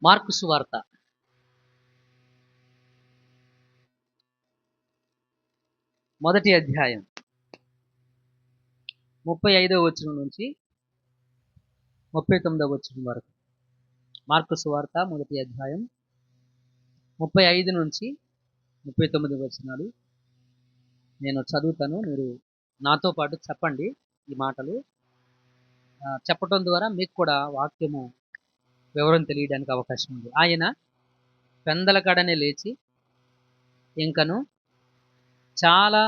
Mark సువార్త మొదటి అధ్యాయం 35వ వచనం నుంచి 39వ వచనం వరకు. మార్కు సువార్త మొదటి అధ్యాయం 35 నుంచి 39 వచనాలు నేను చదువుతాను. మీరు నాతో పాటు చెప్పండి. ఈ మాటలు చెప్పటం ద్వారా మీకు కూడా వాక్యము వివరం తెలియడానికి అవకాశం ఉంది. ఆయన పెందలకడనే లేచి ఇంకను చాలా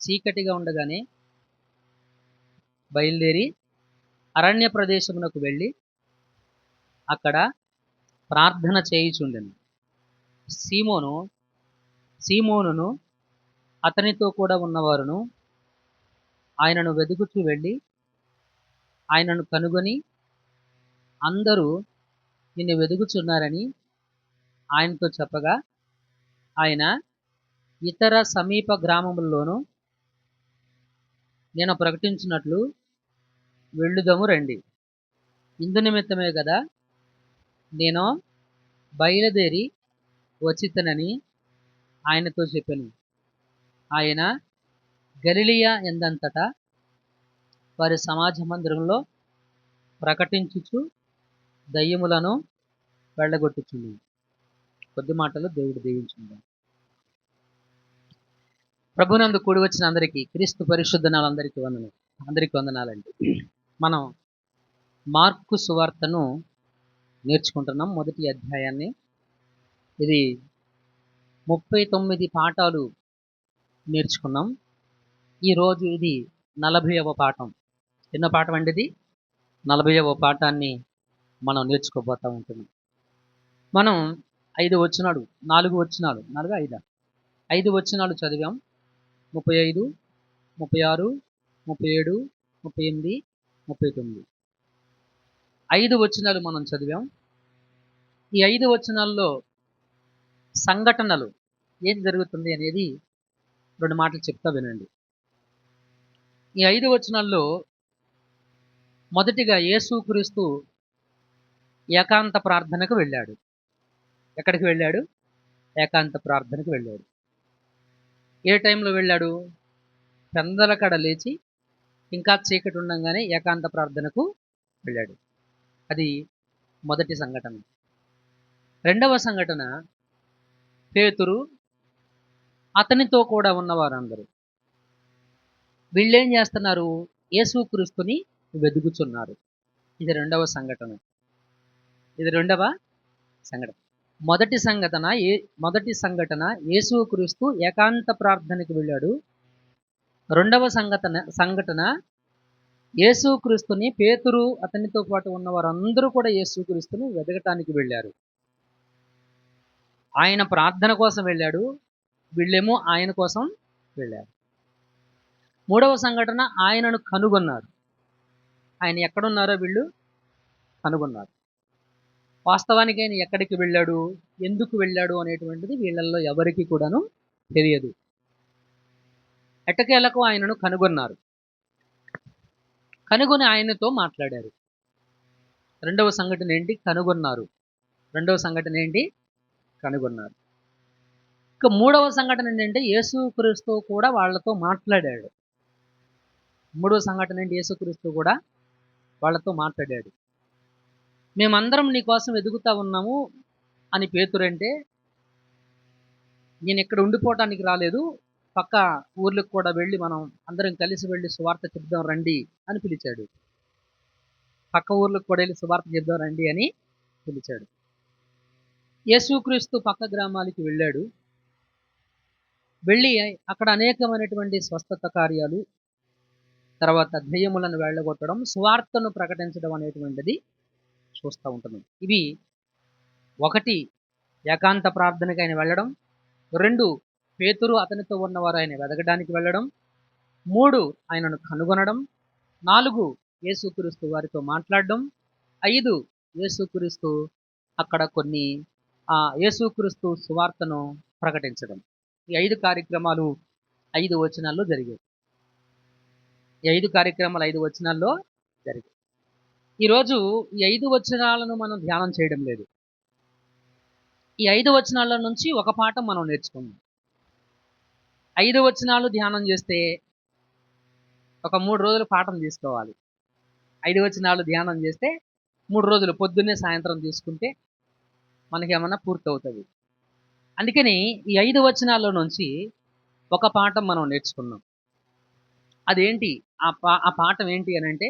చీకటిగా ఉండగానే బయలుదేరి అరణ్య ప్రదేశమునకు వెళ్ళి అక్కడ ప్రార్థన చేయుచుండెను. సీమోనును అతనితో కూడా ఉన్నవారును ఆయనను వెతుకుచూ వెళ్ళి ఆయనను కనుగొని, అందరూ నిన్ను వెతుకుచున్నారని ఆయనతో చెప్పగా, ఆయన ఇతర సమీప గ్రామముల్లోనూ నేను ప్రకటించినట్లు వెళ్ళుదము రండి. ఇందు నిమిత్తమే కదా నేను బయలుదేరి వచ్చితనని ఆయనతో చెప్పాను. ఆయన గలిలియా ఎందంతటా వారి సమాజ మందిరంలో ప్రకటించుచు దయ్యములను వెళ్ళగొట్టుచుంది. కొద్ది మాటలు దేవుడు దీవించుంది. ప్రభునందు కూడి వచ్చిన అందరికీ క్రీస్తు పరిశుద్ధ నాలందరికీ వందనాలండి. మనం మార్కు సువార్తను నేర్చుకుంటున్నాం. మొదటి అధ్యాయాన్ని. ఇది 39 పాఠాలు నేర్చుకున్నాం. ఈరోజు ఇది 40వ పాఠం. ఎన్నో పాఠం అండి ఇది? 40వ పాఠాన్ని మనం నేర్చుకోబోతూ ఉంటున్నాం. మనం 4 వచనాలు చదివాం. 35, 36, 37, 38, 39 5 వచనాలు మనం చదివాం. ఈ 5 వచనాల్లో సంఘటనలు ఏం జరుగుతుంది అనేది 2 మాటలు చెప్తా వినండి. ఈ 5 వచనాల్లో మొదటిగా యేసుక్రీస్తు ఏకాంత ప్రార్థనకు వెళ్ళాడు. ఎక్కడికి వెళ్ళాడు? ఏకాంత ప్రార్థనకు వెళ్ళాడు. ఏ టైంలో వెళ్ళాడు? పెందలకడ లేచి ఇంకా చీకటి ఉండగానే ఏకాంత ప్రార్థనకు వెళ్ళాడు. అది మొదటి సంఘటన. రెండవ సంఘటన, పేతురు అతనితో కూడా ఉన్నవారందరూ వీళ్ళేం చేస్తున్నారు? యేసుక్రీస్తుని వెదుగుచున్నారు. ఇది రెండవ సంఘటన. మొదటి సంఘటన యేసుక్రీస్తు ఏకాంత ప్రార్థనకు వెళ్ళాడు. రెండవ సంఘటన యేసుక్రీస్తుని పేతురు అతనితో పాటు ఉన్న వారందరూ కూడా యేసుక్రీస్తుని వెతకటానికి వెళ్ళారు. ఆయన ప్రార్థన కోసం వెళ్ళాడు, వీళ్ళేమో ఆయన కోసం వెళ్ళారు. మూడవ సంఘటన, ఆయనను కనుగొన్నారు. ఆయన ఎక్కడున్నారో వీళ్ళు కనుగొన్నారు. వాస్తవానికి ఆయన ఎక్కడికి వెళ్ళాడు, ఎందుకు వెళ్ళాడు అనేటువంటిది వీళ్ళల్లో ఎవరికి కూడాను తెలియదు. ఎట్టకేలకు ఆయనను కనుగొన్నారు. కనుగొని ఆయనతో మాట్లాడారు. రెండవ సంఘటన ఏంటి? కనుగొన్నారు. ఇక మూడవ సంఘటన ఏంటంటే యేసుక్రీస్తు కూడా వాళ్ళతో మాట్లాడాడు. యేసుక్రీస్తు కూడా వాళ్ళతో మాట్లాడాడు. మేమందరం నీ కోసం ఎదుగుతా ఉన్నాము అని పేతురంటే, నేను ఇక్కడ ఉండిపోవటానికి రాలేదు, పక్క ఊర్లకు కూడా వెళ్ళి మనం అందరం కలిసి వెళ్ళి సువార్త చెప్దాం రండి అని పిలిచాడు. పక్క ఊర్లకు కూడా వెళ్ళి సువార్త చెప్దాం రండి అని పిలిచాడు. యేసుక్రీస్తు పక్క గ్రామాలకి వెళ్ళాడు. వెళ్ళి అక్కడ అనేకమైనటువంటి స్వస్థత కార్యాలు, తర్వాత దయ్యములను వెళ్ళగొట్టడం, సువార్తను ప్రకటించడం అనేటువంటిది చూస్తూ ఉంటున్నాం. ఇవి 1 ఏకాంత ప్రార్థనకి ఆయన వెళ్ళడం, 2 పేతురు అతనితో ఉన్నవారు ఆయన వెతకడానికి వెళ్ళడం, 3 ఆయనను కనుగొనడం, 4 యేసుక్రీస్తు వారితో మాట్లాడడం, 5 యేసుక్రీస్తు అక్కడ యేసుక్రీస్తు సువార్తను ప్రకటించడం. ఈ 5 కార్యక్రమాలు 5 వచనాల్లో జరిగాయి. ఈరోజు ఈ 5 వచనాలను మనం ధ్యానం చేయడం లేదు. ఈ 5 వచనాల్లో నుంచి ఒక పాఠం మనం నేర్చుకుందాం. 5 వచనాలు ధ్యానం చేస్తే ఒక 3 రోజులు పాఠం తీసుకోవాలి. 5 వచనాలు ధ్యానం చేస్తే 3 రోజులు పొద్దున్నే సాయంత్రం తీసుకుంటే మనకేమన్నా పూర్తవుతది. అందుకని ఈ 5 వచనాల్లో నుంచి ఒక పాఠం మనం నేర్చుకున్నాం. అదేంటి? ఆ పాఠం ఏంటి అనంటే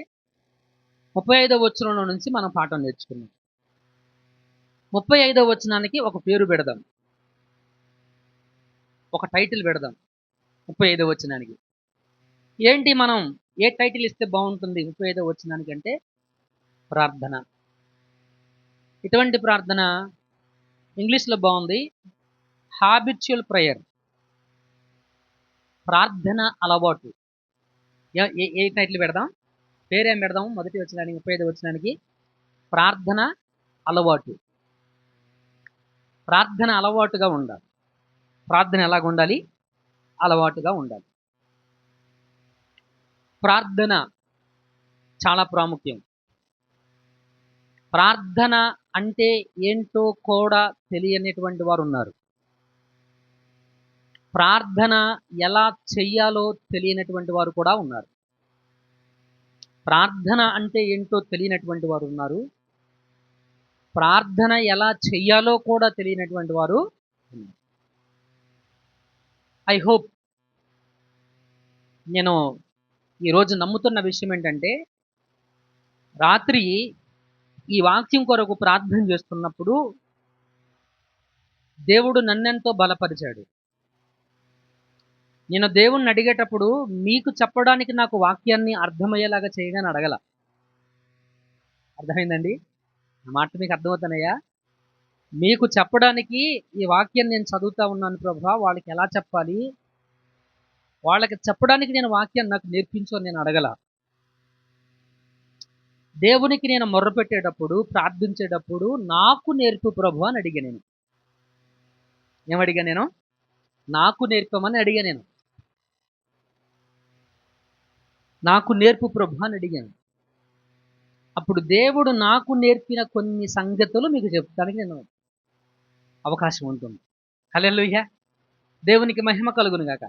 35వ వచనంలో నుంచి మనం పాఠం నేర్చుకున్నాం. 35వ వచనానికి ఒక పేరు పెడదాం. ఒక టైటిల్ పెడదాం 35వ వచనానికి. ఏంటి మనం ఏ టైటిల్ ఇస్తే బాగుంటుంది 35వ వచనానికి అంటే ప్రార్థన. ఇటువంటి ప్రార్థన ఇంగ్లీష్‌లో బాగుంది. హాబిచ్యువల్ ప్రేయర్. ప్రార్థన అలవాటు. ఏ టైటిల్ పెడదాం? పేరేం పెడదాం? మొదటి వచనానికి 35వ వచనానికి ప్రార్థన అలవాటు. ప్రార్థన అలవాటుగా ఉండాలి. ప్రార్థన ఎలాగ ఉండాలి? అలవాటుగా ఉండాలి. ప్రార్థన చాలా ప్రాముఖ్యం. ప్రార్థన అంటే ఏంటో కూడా తెలియనటువంటి వారు ఉన్నారు. ప్రార్థన ఎలా చెయ్యాలో తెలియనటువంటి వారు కూడా ఉన్నారు. ప్రార్థన అంటే ఏంటో తెలియనటువంటి వారు ఉన్నారు. ప్రార్థన ఎలా చెయ్యాలో కూడా తెలియనటువంటి వారు ఉన్నారు. ఐ హోప్ నేను ఈరోజు నమ్ముతున్న విషయం ఏంటంటే, రాత్రి ఈ వాక్యం కొరకు ప్రార్థన చేస్తున్నప్పుడు దేవుడు నన్నెంతో బలపరిచాడు. నేను దేవుణ్ణి అడిగేటప్పుడు మీకు చెప్పడానికి నాకు వాక్యాన్ని అర్థమయ్యేలాగా చేయగానే అడగల. అర్థమైందండి? నా మాట మీకు అర్థమవుతున్నాయా? మీకు చెప్పడానికి ఈ వాక్యాన్ని నేను చదువుతా ఉన్నాను ప్రభువా, వాళ్ళకి ఎలా చెప్పాలి, వాళ్ళకి చెప్పడానికి నేను వాక్యాన్ని నాకు నేర్పించు అని నేను అడగల. దేవునికి నేను మొర్రపెట్టేటప్పుడు ప్రార్థించేటప్పుడు నాకు నేర్పు ప్రభు అని అడిగా. నేను ఏమడిగా? నేను నాకు నేర్పమని అడిగా. నేను నాకు నేర్పు ప్రభు అని అడిగాను. అప్పుడు దేవుడు నాకు నేర్పిన కొన్ని సంగతులు మీకు చెప్తానికి నేను అవకాశం ఉంటుంది. హల్లెలూయా! దేవునికి మహిమ కలుగును గాక.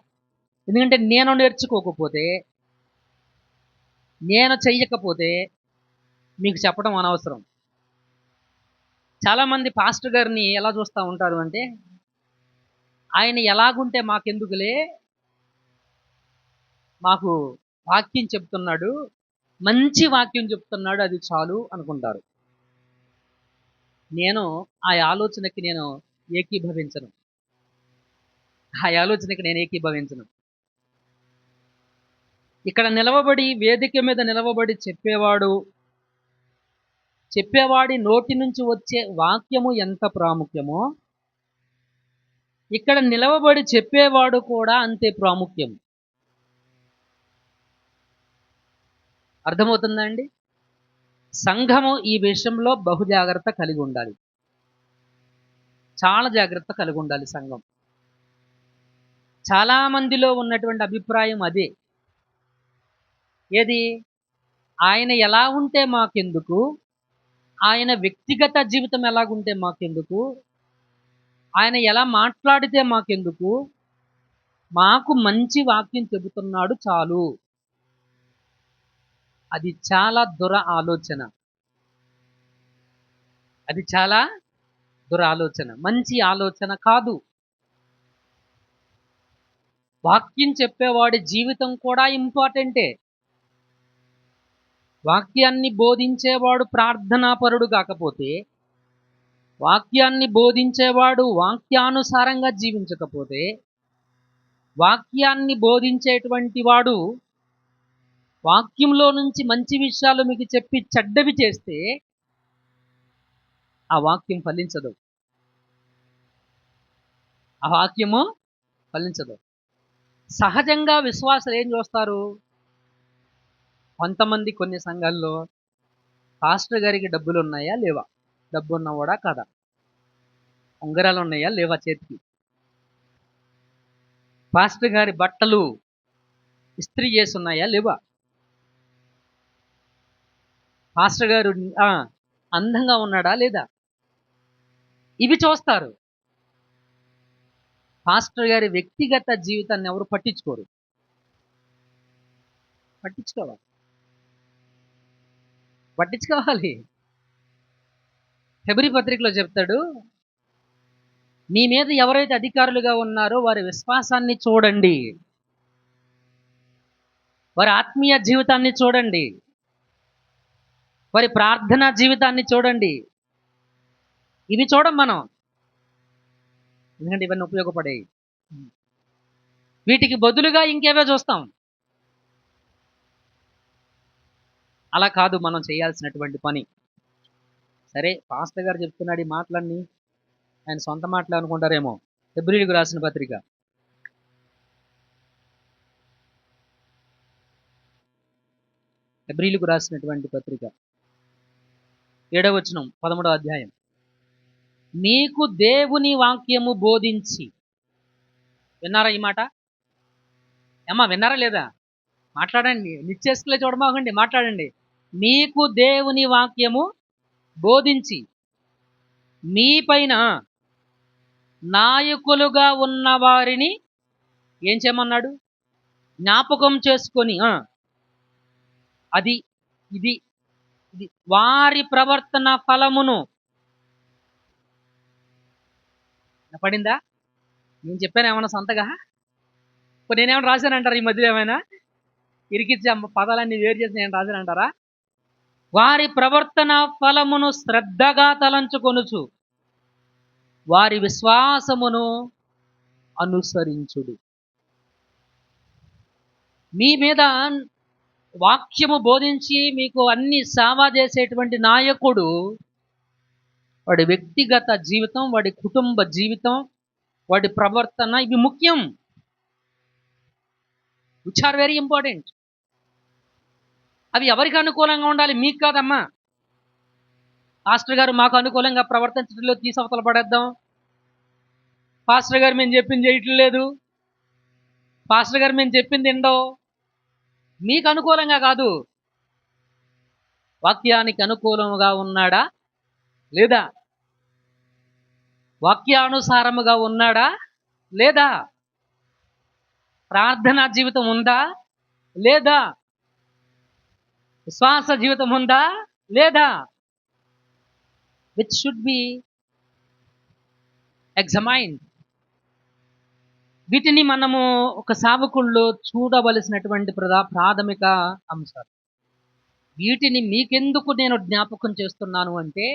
ఎందుకంటే నేను నేర్చుకోకపోతే, నేను చెయ్యకపోతే మీకు చెప్పడం అనవసరం. చాలామంది పాస్టర్ గారిని ఎలా చూస్తూ ఉంటారు అంటే, ఆయన ఎలాగుంటే మాకెందుకులే, మాకు వాక్యం చెప్తున్నాడు, మంచి వాక్యం చెప్తున్నాడు, అది చాలు అనుకుంటారు. నేను ఆ ఆలోచనకి నేను ఏకీభవించను. ఇక్కడ నిలవబడి, వేదిక మీద నిలవబడి చెప్పేవాడి నోటి నుంచి వచ్చే వాక్యము ఎంత ప్రాముఖ్యమో, ఇక్కడ నిలవబడి చెప్పేవాడు కూడా అంతే ప్రాముఖ్యం. అర్థమవుతుందా అండి? సంఘము ఈ విషయంలో బహు జాగ్రత్త కలిగి ఉండాలి. చాలా జాగ్రత్త కలిగి ఉండాలి సంఘం. చాలా మందిలో ఉన్నటువంటి అభిప్రాయం అదే. ఏది? ఆయన ఎలా ఉంటే మాకెందుకు, ఆయన వ్యక్తిగత జీవితం ఎలాగుంటే మాకెందుకు, ఆయన ఎలా మాట్లాడితే మాకెందుకు, మాకు మంచి వాక్యం చెబుతున్నాడు చాలు. అది చాలా దురాలోచన. అది చాలా దురాలోచన, మంచి ఆలోచన కాదు. వాక్యం చెప్పేవాడి జీవితం కూడా ఇంపార్టెంటే. వాక్యాన్ని బోధించేవాడు ప్రార్థనాపరుడు కాకపోతే, వాక్యాన్ని బోధించేవాడు వాక్యానుసారంగా జీవించకపోతే, వాక్యాన్ని బోధించేటువంటి వాడు వాక్యంలో నుంచి మంచి విషయాలు మీకు చెప్పి చెడ్డవి చేస్తే ఆ వాక్యం ఫలించదు. ఆ వాక్యము ఫలించదు. సహజంగా విశ్వాసులు ఏం చూస్తారు? కొంతమంది కొన్ని సంఘాల్లో పాస్టర్ గారికి డబ్బులు ఉన్నాయా లేవా, డబ్బు ఉన్నవాడా కాదా, ఉంగరాలు ఉన్నాయా లేవా చేతికి, పాస్టర్ గారి బట్టలు ఇస్త్రీ చేసి ఉన్నాయా లేవా, పాస్టర్ గారు అందంగా ఉన్నాడా లేదా, ఇవి చూస్తారు. పాస్టర్ గారి వ్యక్తిగత జీవితాన్ని ఎవరు పట్టించుకోరు. పట్టించుకోవాలి, పట్టించుకోవాలి. హెబ్రీ పత్రికలో చెప్తాడు, మీ మీద ఎవరైతే అధికారులుగా ఉన్నారో వారి విశ్వాసాన్ని చూడండి, వారి ఆత్మీయ జీవితాన్ని చూడండి, వారి ప్రార్థనా జీవితాన్ని చూడండి. ఇవి చూడం మనం, ఎందుకంటే ఇవన్నీ ఉపయోగపడేవి. వీటికి బదులుగా ఇంకేవో చూస్తాం. అలా కాదు మనం చేయాల్సినటువంటి పని. సరే, పాస్టర్ గారు చెప్తున్నాడు ఈ మాటలన్నీ, ఆయన సొంత మాటలు అనుకుంటారేమో. హెబ్రీయులకు రాసిన పత్రిక హెబ్రీయులకు రాసినటువంటి పత్రిక 7వ వచనం 13వ అధ్యాయం. మీకు దేవుని వాక్యము బోధించి, విన్నారా ఈ మాట? ఏమ్మా విన్నారా లేదా? మాట్లాడండి, నిశ్చేసుకులే చూడమాకండి, మాట్లాడండి. మీకు దేవుని వాక్యము బోధించి మీ పైన నాయకులుగా ఉన్న వారిని ఏం చేయమన్నాడు? జ్ఞాపకం చేసుకొని, అది ఇది ఇది వారి ప్రవర్తన ఫలమును. పడిందా? నేను చెప్పాను ఏమన్నా సొంతగా? నేనేమైనా రాశానంటారా? ఈ మధ్యలో ఏమైనా ఇరికిచ్చి పదాలన్నీ వేరు చేసి నేను రాశానంటారా? వారి ప్రవర్తన ఫలమును శ్రద్ధగా తలంచుకొనుచు వారి విశ్వాసమును అనుసరించుడు. మీ మీద వాక్యము బోధించి మీకు అన్ని సేవ చేసేటువంటి నాయకుడు, వాడి వ్యక్తిగత జీవితం, వాడి కుటుంబ జీవితం, వాడి ప్రవర్తన, ఇవి ముఖ్యం. Which are very important. అవి ఎవరికి అనుకూలంగా ఉండాలి? మీకు కాదమ్మా. పాస్టర్ గారు మాకు అనుకూలంగా ప్రవర్తించడంలో తీసవతల పడేద్దాం, పాస్టర్ గారు మేము చెప్పింది చేయటం లేదు, పాస్టర్ గారు మేము చెప్పింది వినడం, మీకు అనుకూలంగా కాదు. వాక్యానికి అనుకూలంగా ఉన్నాడా లేదా? వాక్యానుసారముగా ఉన్నాడా లేదా? ప్రార్థనా జీవితం ఉందా లేదా? విశ్వాస జీవితం ఉందా లేదా? Which should be examined. వీటిని మనము ఒక సేవకుల్లో చూడవలసినటువంటి ప్రాథమిక అంశాలు. వీటిని మీకెందుకు నేను జ్ఞాపకం చేస్తున్నాను అంటే,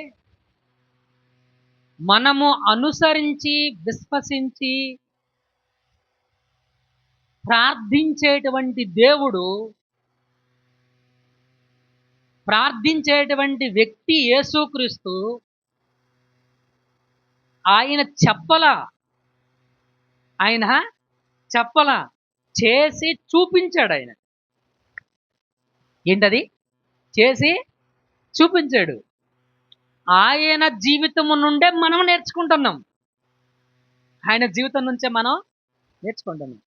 మనము అనుసరించి విశ్వసించి ప్రార్థించేటువంటి దేవుడు, ప్రార్థించేటువంటి వ్యక్తి యేసుక్రీస్తు. ఆయన చెప్పలా చేసి చూపించాడు. ఆయన ఏంటది? చేసి చూపించాడు. ఆయన జీవితము నుండే మనం నేర్చుకుంటున్నాం. ఆయన జీవితం నుంచే మనం నేర్చుకుంటున్నాం.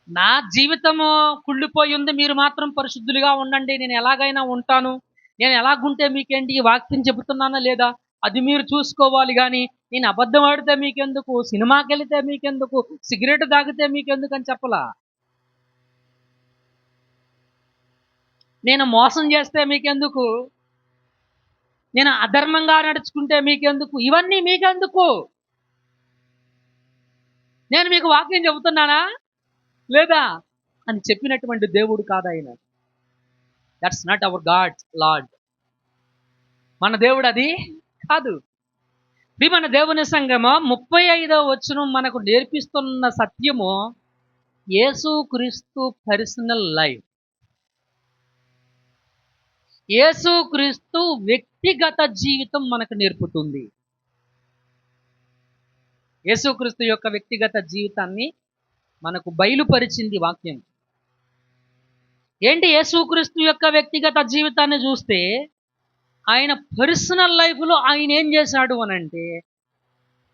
నా జీవితము కుళ్ళిపోయి ఉంది, మీరు మాత్రం పరిశుద్ధులుగా ఉండండి, నేను ఎలాగైనా ఉంటాను, నేను ఎలాగుంటే మీకేంటి, ఈ వాక్యం చెబుతున్నానా లేదా అది మీరు చూసుకోవాలి, కానీ నేను అబద్ధం ఆడితే మీకెందుకు, సినిమాకి వెళితే మీకెందుకు, సిగరెట్ తాగితే మీకెందుకు అని చెప్పలా. నేను మోసం చేస్తే మీకెందుకు, నేను అధర్మంగా నడుచుకుంటే మీకెందుకు, ఇవన్నీ మీకెందుకు? నేను మీకు వాక్యం చెబుతున్నానా లేదా అని చెప్పినటువంటి దేవుడు కాదు ఆయన. That's not our God lord. మన దేవుడు అది కాదు. మన దేవుని సంగమం 35వ వచనం మనకు నేర్పిస్తున్న సత్యము యేసుక్రీస్తు పర్సనల్ లైఫ్. యేసుక్రీస్తు వ్యక్తిగత జీవితం మనకు నేర్పుతుంది. యేసుక్రీస్తు యొక్క వ్యక్తిగత జీవితాన్ని మనకు బయలుపరిచింది వాక్యం. ఏంటి? యేసుక్రీస్తు యొక్క వ్యక్తిగత జీవితాన్ని చూస్తే ఆయన పర్సనల్ లైఫ్లో ఆయన ఏం చేశాడు అని అంటే,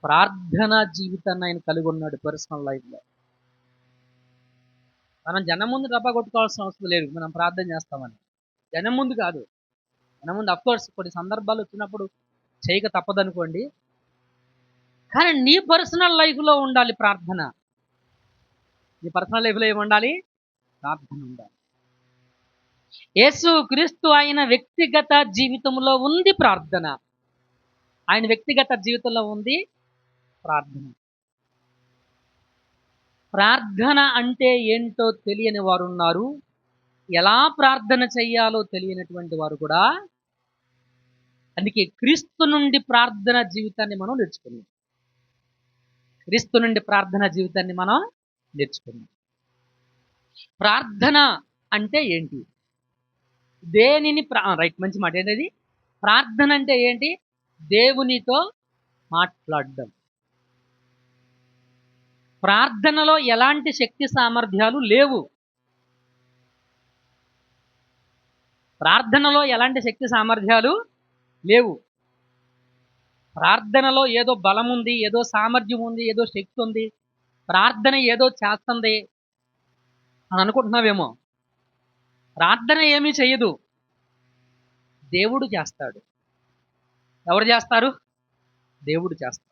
ప్రార్థనా జీవితాన్ని ఆయన కలిగి ఉన్నాడు పర్సనల్ లైఫ్లో. మనం జనం ముందు డబ్బా కొట్టుకోవాల్సిన అవసరం లేదు, మనం ప్రార్థన చేస్తామని. జనం ముందు కాదు, జనం ముందు అఫ్కోర్స్ కొన్ని సందర్భాలు వచ్చినప్పుడు చేయక తప్పదనుకోండి, కానీ నీ పర్సనల్ లైఫ్లో ఉండాలి ప్రార్థన. నీ పర్సనల్ లైఫ్లో ఏమి ఉండాలి? ప్రార్థన ఉండాలి. యేసు క్రీస్తు ఆయన వ్యక్తిగత జీవితంలో ఉంది ప్రార్థన. ఆయన వ్యక్తిగత జీవితంలో ఉంది ప్రార్థన. ప్రార్థన అంటే ఏంటో తెలియని వారు ఉన్నారు. ఎలా ప్రార్థన చెయ్యాలో తెలియనటువంటి వారు కూడా. అందుకే క్రీస్తు నుండి ప్రార్థన జీవితాన్ని మనం నేర్చుకున్నాం. క్రీస్తు నుండి ప్రార్థన జీవితాన్ని మనం నేర్చుకున్నాం. ప్రార్థన అంటే ఏంటి? దేనిని రైట్, మంచి మాట. ఏంటది? ప్రార్థన అంటే ఏంటి? దేవునితో మాట్లాడడం. ప్రార్థనలో ఎలాంటి శక్తి సామర్థ్యాలు లేవు. ప్రార్థనలో ఎలాంటి శక్తి సామర్థ్యాలు లేవు. ప్రార్థనలో ఏదో బలం ఉంది, ఏదో సామర్థ్యం ఉంది, ఏదో శక్తి ఉంది, ప్రార్థన ఏదో చేస్తుంది అని అనుకుంటున్నావేమో. ప్రార్థన ఏమీ చెయ్యదు, దేవుడు చేస్తాడు. ఎవరు చేస్తారు? దేవుడు చేస్తాడు.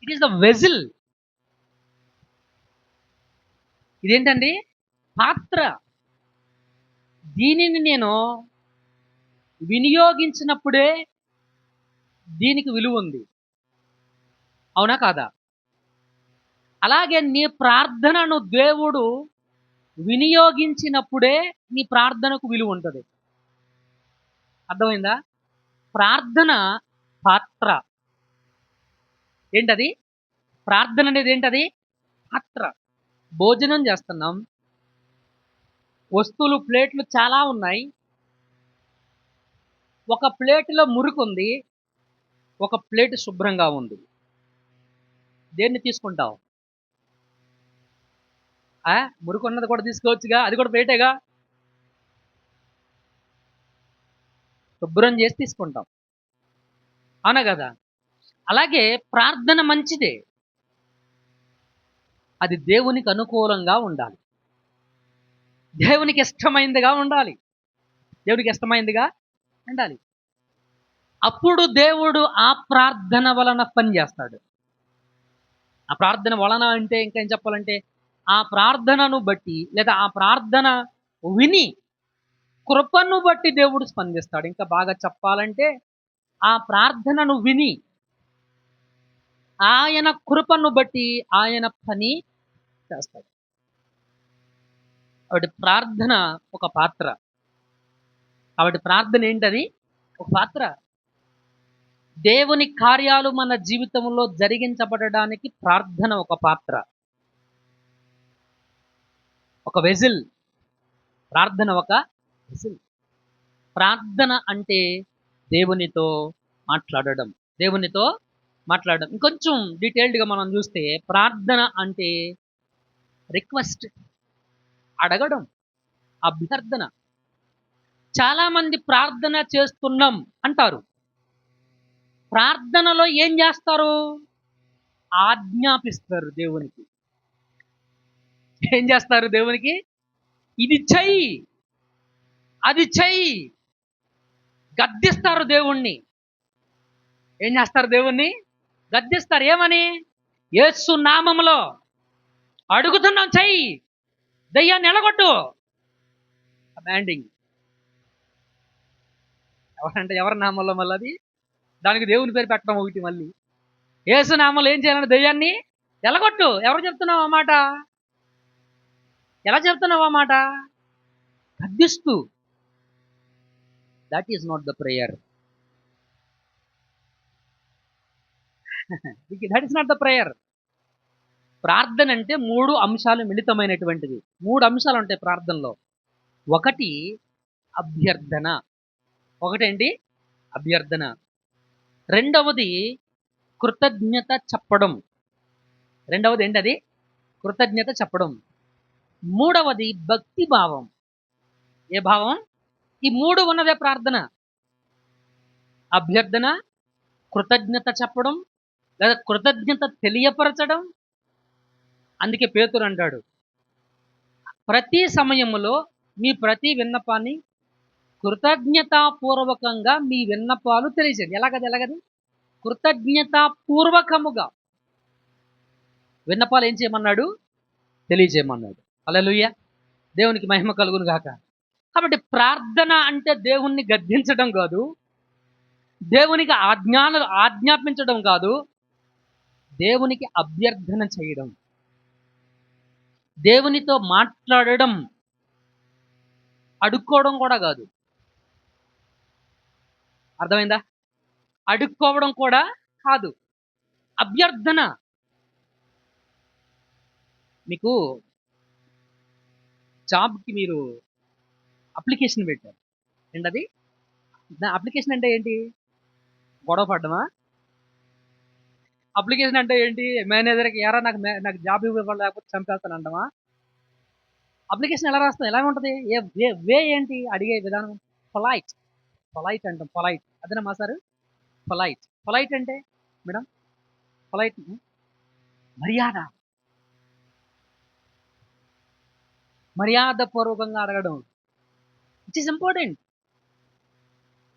It is the వెజిల్. ఇదేంటండి? పాత్ర. దీనిని నేను వినియోగించినప్పుడే దీనికి విలువ ఉంది. అవునా కాదా? అలాగే నీ ప్రార్థనను దేవుడు వినియోగించినప్పుడే నీ ప్రార్థనకు విలువ ఉంటుంది. అర్థమైందా? ప్రార్థన పాత్ర. ఏంటది? ప్రార్థన అనేది ఏంటది? పాత్ర. భోజనం చేస్తున్నాం, వస్తువులు ప్లేట్లు చాలా ఉన్నాయి. ఒక ప్లేటులో మురుకుంది, ఒక ప్లేట్ శుభ్రంగా ఉంది. దేన్ని తీసుకుంటావు? మురుకున్నది కూడా తీసుకోవచ్చుగా, అది కూడా ప్లేటేగా. శుభ్రం చేసి తీసుకుంటాం, అవునా కదా? అలాగే ప్రార్థన మంచిదే, అది దేవునికి అనుకూలంగా ఉండాలి, దేవునికి ఇష్టమైందిగా ఉండాలి, దేవునికి ఇష్టమైందిగా ఉండాలి. అప్పుడు దేవుడు ఆ ప్రార్థన వలన పనిచేస్తాడు. ఆ ప్రార్థన వలన అంటే ఇంకా ఏం చెప్పాలంటే, ఆ ప్రార్థనను బట్టి లేదా ఆ ప్రార్థన విని కృపను బట్టి దేవుడు స్పందిస్తాడు. ఇంకా బాగా చెప్పాలంటే, ఆ ప్రార్థనను విని ఆయన కృపను బట్టి ఆయన పని చేస్తాడు. కాబట్టి ప్రార్థన ఒక పాత్ర. కాబట్టి ప్రార్థన ఏంటది? ఒక పాత్ర. దేవుని కార్యాలు మన జీవితంలో జరిగించబడడానికి ప్రార్థన ఒక పాత్ర, ఒక వెజిల్. ప్రార్థన ఒక వెజిల్. ప్రార్థన అంటే దేవునితో మాట్లాడడం, దేవునితో మాట్లాడడం. ఇంకొంచెం డీటెయిల్డ్గా మనం చూస్తే, ప్రార్థన అంటే రిక్వెస్ట్, అడగడం, అభ్యర్థన. చాలామంది ప్రార్థన చేస్తున్నాం అంటారు. ప్రార్థనలో ఏం చేస్తారు? ఆజ్ఞాపిస్తారు దేవునికి. ఏం చేస్తారు దేవునికి? ఇది చెయ్యి, అది చెయ్యి. గద్దిస్తారు దేవుణ్ణి. ఏం చేస్తారు? దేవుణ్ణి గద్దిస్తారు. ఏమని? యేసు నామములో అడుగుతున్నాం, చెయ్యి, దయ్యాన్ని ఎలగొట్టు. కమాండింగ్. ఎవరంటే ఎవరి నామంలో? మళ్ళీ అది దానికి దేవుని పేరు పెట్టడం ఒకటి. మళ్ళీ యేసు నామంలో ఏం చేయాలంటే దయ్యాన్ని ఎలగొట్టు. ఎవరు చెప్తున్నావు ఆ మాట? ఎలా చెప్తున్నావు ఆ మాట? గద్దిస్తూ. That is not the prayer. That is not the prayer. ప్రార్థన అంటే 3 అంశాలు మిళితమైనటువంటిది. 3 అంశాలు ఉంటాయి ప్రార్థనలో. ఒకటి అభ్యర్థన. ఒకటేంటి? అభ్యర్థన. రెండవది కృతజ్ఞత చెప్పడం. రెండవది ఏంటది? కృతజ్ఞత చెప్పడం. మూడవది భక్తి భావం. ఏ భావం? ఈ 3 ఉన్నదే ప్రార్థన. అభ్యర్థన, కృతజ్ఞత చెప్పడం, లేదా కృతజ్ఞత తెలియపరచడం. అందుకే పేతురు అంటాడు, ప్రతి సమయంలో మీ ప్రతి విన్నపాన్ని కృతజ్ఞతాపూర్వకంగా మీ విన్నపాలు తెలియజేయండి. ఎలాగది కృతజ్ఞతాపూర్వకముగా విన్నపాలు ఏం చేయమన్నాడు? తెలియజేయమన్నాడు. హల్లెలూయా, దేవునికి మహిమ కలుగును గాక. కాబట్టి ప్రార్థన అంటే దేవుణ్ణి గద్దించడం కాదు, దేవునికి ఆజ్ఞాపించడం కాదు, దేవునికి అభ్యర్థన చేయడం, దేవునితో మాట్లాడడం, అడుక్కోవడం కూడా కాదు. అర్థమైందా? అడుక్కోవడం కూడా కాదు, అభ్యర్థన. మీకు జాబ్కి మీరు అప్లికేషన్ పెట్టారు. ఏంటది? అప్లికేషన్ అంటే ఏంటి? గొడవ పడ్డమా? అప్లికేషన్ అంటే ఏంటి? మేనేజర్కి ఎరా నాకు జాబ్ ఇవ్వాలి లేకపోతే చంపేస్తాను అంటామా? అప్లికేషన్ ఎలా రాస్తాం? ఎలా ఉంటుంది? వే ఏంటి అడిగే విధానం? పొలైట్ అంటాం. పొలైట్ అదేనా మా సార్? పొలైట్ అంటే మేడం, పొలైట్ మర్యాదపూర్వకంగా అడగడం. It is important.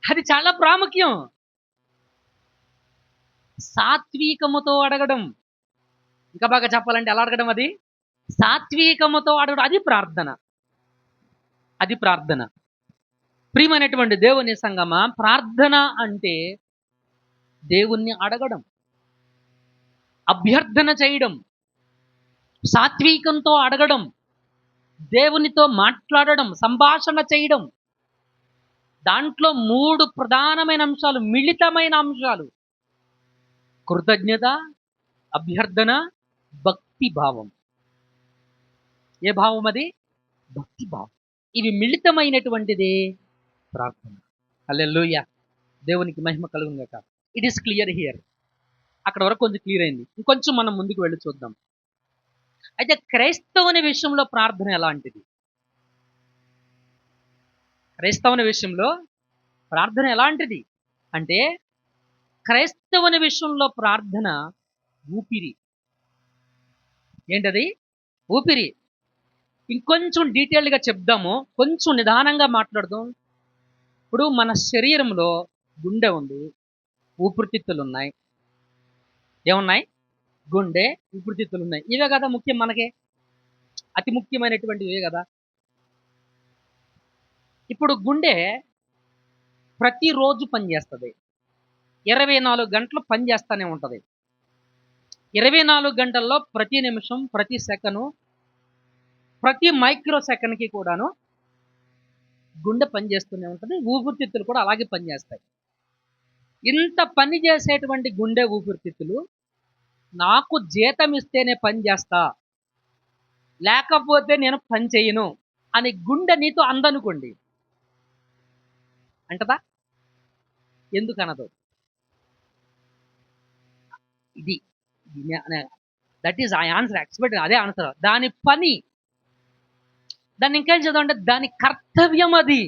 అది చాలా ప్రాముఖ్యం. సాత్వికముతో అడగడం. ఇంకా బాగా చెప్పాలంటే ఎలా అడగడం? అది సాత్వికముతో అడగడం. అది ప్రార్థన. ప్రియమైనటువంటి దేవుని సంగమా, ప్రార్థన అంటే దేవుణ్ణి అడగడం, అభ్యర్థన చేయడం, సాత్వికంతో అడగడం, దేవునితో మాట్లాడడం, సంభాషణ చేయడం. దాంట్లో 3 ప్రధానమైన అంశాలు, మిళితమైన అంశాలు: కృతజ్ఞత, అభ్యర్థన, భక్తి భావం. ఏ భావం అది? భక్తి భావం. ఇవి మిళితమైనటువంటిదే ప్రార్థన. హల్లెలూయా, దేవునికి మహిమ కలుగును గాక. It is clear here. అక్కడ వరకు కొంచెం క్లియర్ అయింది. ఇంకొంచెం మనం ముందుకు వెళ్ళి చూద్దాం. అయితే క్రైస్తవుని విషయంలో ప్రార్థన ఎలాంటిది? క్రైస్తవుని విషయంలో ప్రార్థన ఎలాంటిది అంటే, క్రైస్తవుని విషయంలో ప్రార్థన ఊపిరి. ఏంటది? ఊపిరి. ఇంకొంచెం డీటెయిల్డ్గా చెప్దాము, కొంచెం నిదానంగా మాట్లాడదాం. ఇప్పుడు మన శరీరంలో గుండె ఉంది, ఊపిరితిత్తులు ఉన్నాయి. ఏమున్నాయి? గుండె, ఊపిరితిత్తులు ఉన్నాయి. ఇవే కదా ముఖ్యం, మనకే అతి ముఖ్యమైనటువంటివి ఇవే కదా. ఇప్పుడు గుండె ప్రతిరోజు పనిచేస్తుంది, 24 గంటలు పనిచేస్తూనే ఉంటుంది. 24 గంటల్లో ప్రతి నిమిషం, ప్రతి సెకను, ప్రతి మైక్రో సెకండ్కి కూడాను గుండె పనిచేస్తూనే ఉంటుంది. ఊపిరితిత్తులు కూడా అలాగే పనిచేస్తాయి. ఇంత పని చేసేటువంటి గుండె, ఊపిరితిత్తులు నాకు జీతం ఇస్తేనే పని చేస్తా, లేకపోతే నేను పని చేయను అని గుండె నీతో అందనుకోండి, అంటదా? ఎందుకు అనదు? ఇది that is I answer. Expect అదే ఆన్సర్. దాని పని, దాన్ని ఇంకేం చదవంటే దాని కర్తవ్యం అది.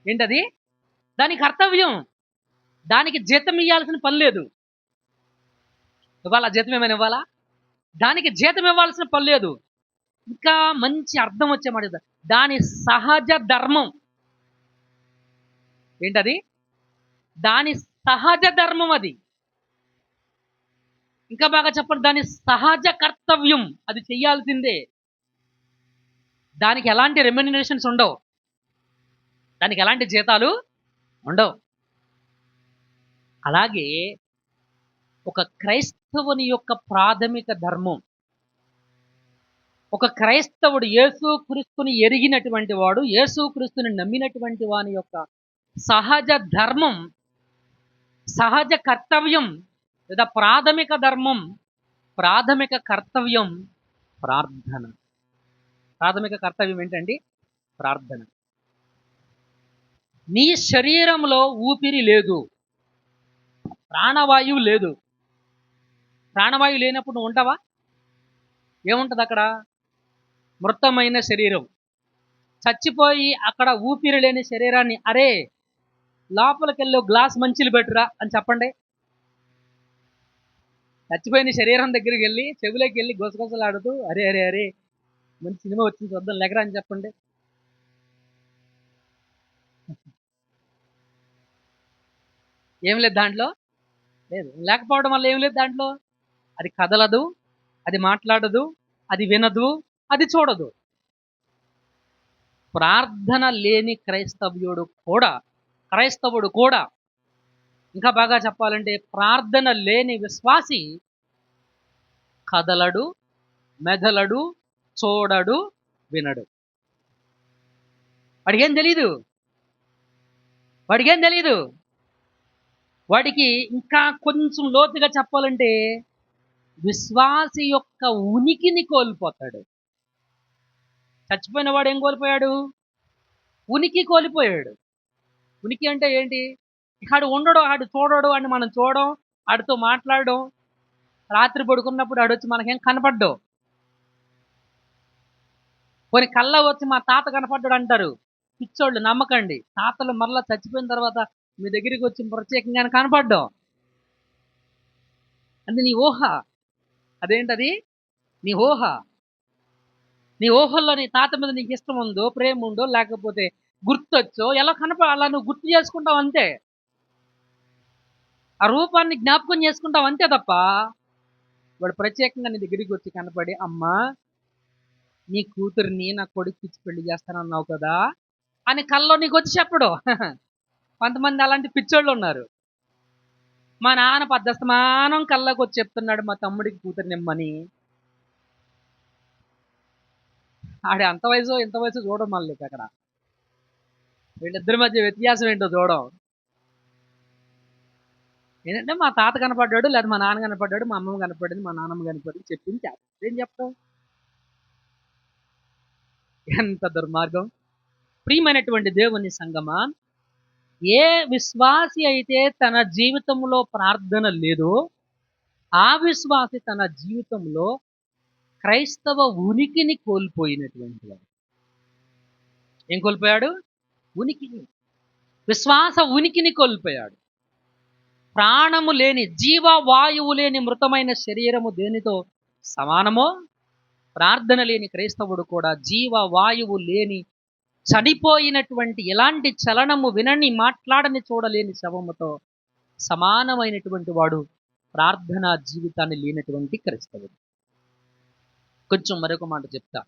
ఏంటది? దాని కర్తవ్యం. దానికి జీతం ఇవ్వాల్సిన పని లేదు. ఇవ్వాలా? జీతం ఏమైనా ఇవ్వాలా? దానికి జీతం ఇవ్వాల్సిన పని లేదు. ఇంకా మంచి అర్థం వచ్చే మాట, దాని సహజ ధర్మం. ఏంటది? దాని సహజ ధర్మం అది. ఇంకా బాగా చెప్పండి, దాని సహజ కర్తవ్యం. అది చెయ్యాల్సిందే. దానికి ఎలాంటి రెమ్యునరేషన్స్ ఉండవు, దానికి ఎలాంటి జీతాలు ఉండవు. అలాగే ఒక క్రైస్తవుని యొక్క ప్రాథమిక ధర్మం, ఒక క్రైస్తవుడు యేసుక్రీస్తుని ఎరిగినటువంటి వాడు, యేసుక్రీస్తుని నమ్మినటువంటి వాని యొక్క సహజ ధర్మం, సహజ కర్తవ్యం లేదా ప్రాథమిక ధర్మం, ప్రాథమిక కర్తవ్యం ప్రార్థన. ప్రాథమిక కర్తవ్యం ఏంటండి? ప్రార్థన. నీ శరీరంలో ఊపిరి లేదు, ప్రాణవాయువు లేదు. ప్రాణవాయువు లేనప్పుడు నువ్వు ఉంటావా? ఏముంటుంది అక్కడ? మృతమైన శరీరం. చచ్చిపోయి అక్కడ ఊపిరి లేని శరీరాన్ని అరే లోపలికి వెళ్ళి గ్లాస్ మంచిలు పెట్టురా అని చెప్పండి. చచ్చిపోయిన శరీరం దగ్గరికి వెళ్ళి చెవులోకి వెళ్ళి గొసగొసలాడుతూ అరే అరే అరే మంచి సినిమా వచ్చింది చూద్దాం, లేకరా అని చెప్పండి. ఏం లేదు దాంట్లో, లేదు. లేకపోవడం వల్ల ఏం లేదు దాంట్లో. అది కదలదు, అది మాట్లాడదు, అది వినదు, అది చూడదు. ప్రార్థన లేని క్రైస్తవుడు కూడా, ఇంకా బాగా చెప్పాలంటే ప్రార్థన లేని విశ్వాసి కదలడు, మెదలడు, చూడడు, వినడు. వాడికేం తెలీదు. వాడికి ఇంకా కొంచెం లోతుగా చెప్పాలంటే విశ్వాసి యొక్క ఉనికిని కోల్పోతాడు. చచ్చిపోయిన వాడు ఏం కోల్పోయాడు? ఉనికి కోల్పోయాడు. ఉనికి అంటే ఏంటి? ఆడు ఉండడు, ఆడు చూడడు, అని మనం చూడడం, ఆడితో మాట్లాడడం, రాత్రి పడుకున్నప్పుడు ఆడొచ్చి మనకేం కనపడ్డు. కొన్ని కళ్ళ వచ్చి మా తాత కనపడ్డాడు అంటారు. పిచ్చోళ్ళు, నమ్మకండి. తాతలు మరలా చచ్చిపోయిన తర్వాత మీ దగ్గరికి వచ్చి ప్రత్యేకంగా కనపడ్డాం. అది నీ ఊహ. అదేంటది? నీ ఊహ. నీ ఊహల్లో నీ తాత మీద నీకు ఇష్టం ఉందో, ప్రేమ ఉందో, లేకపోతే గుర్తొచ్చో, ఎలా అలా నువ్వు గుర్తు చేసుకుంటావు అంతే. ఆ రూపాన్ని జ్ఞాపకం చేసుకుంటావు అంతే తప్ప వాడు ప్రత్యేకంగా నీ దగ్గరికి వచ్చి కనపడి, అమ్మా నీ కూతురిని నా కొడుకు ఇచ్చి పెళ్లి చేస్తానన్నావు కదా అని కల్లో నీకు వచ్చి చెప్పడు. కొంతమంది అలాంటి పిచ్చోళ్ళు ఉన్నారు. మా నాన్న పద్దస్తమానం కల్లోకి వచ్చి చెప్తున్నాడు మా తమ్ముడికి కూతురిని ఇమ్మని. ఆడి అంత వయసు ఇంత వయసు చూడడం మళ్ళీ అక్కడ. వీళ్ళిద్దరి మధ్య వ్యత్యాసం ఏంటో చూడడం. ఏంటంటే మా తాత కనపడ్డాడు, లేదా మా నాన్న కనపడ్డాడు, మా అమ్మమ్మ కనపడింది, మా నాన్నమ్మ కనపడింది, చెప్పింది ఏం చెప్తావు? ఎంత దుర్మార్గం! ప్రియమైనటువంటి దేవుని సంగమా, ఏ విశ్వాసి అయితే తన జీవితంలో ప్రార్థన లేదో ఆ విశ్వాసి తన జీవితంలో క్రైస్తవ ఉనికిని కోల్పోయినటువంటి వాడు. ఏం కోల్పోయాడు? ఉనికిని. విశ్వాస ఉనికిని కోల్పోయాడు. ప్రాణము లేని, జీవవాయువు లేని మృతమైన శరీరము దేనితో సమానమో ప్రార్థన లేని క్రైస్తవుడు కూడా జీవవాయువు లేని, చనిపోయినటువంటి, ఎలాంటి చలనము వినని, మాట్లాడని, చూడలేని శవముతో సమానమైనటువంటి వాడు ప్రార్థనా జీవితాన్ని లేనటువంటి క్రైస్తవుడు. కొంచెం మరొక మాట చెప్తా.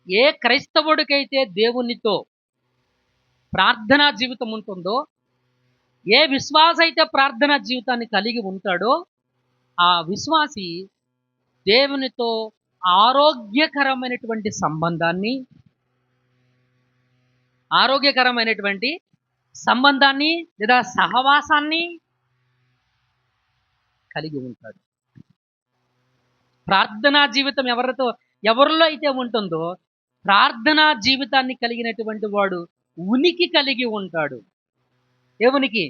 ఏ క్రైస్తవుడికైతే దేవునితో ప్రార్థనా జీవితం ఉంటుందో, ఏ విశ్వాస అయితే ప్రార్థనా జీవితాన్ని కలిగి ఉంటాడో ఆ విశ్వాసి దేవునితో ఆరోగ్యకరమైనటువంటి సంబంధాన్ని లేదా సహవాసాన్ని కలిగి ఉంటాడు. ప్రార్థనా జీవితం ఎవరిలో అయితే ఉంటుందో ప్రార్థనా జీవితాన్ని కలిగినటువంటి వాడు ఉనికి కలిగి ఉంటాడు. ఏ ఉనికి?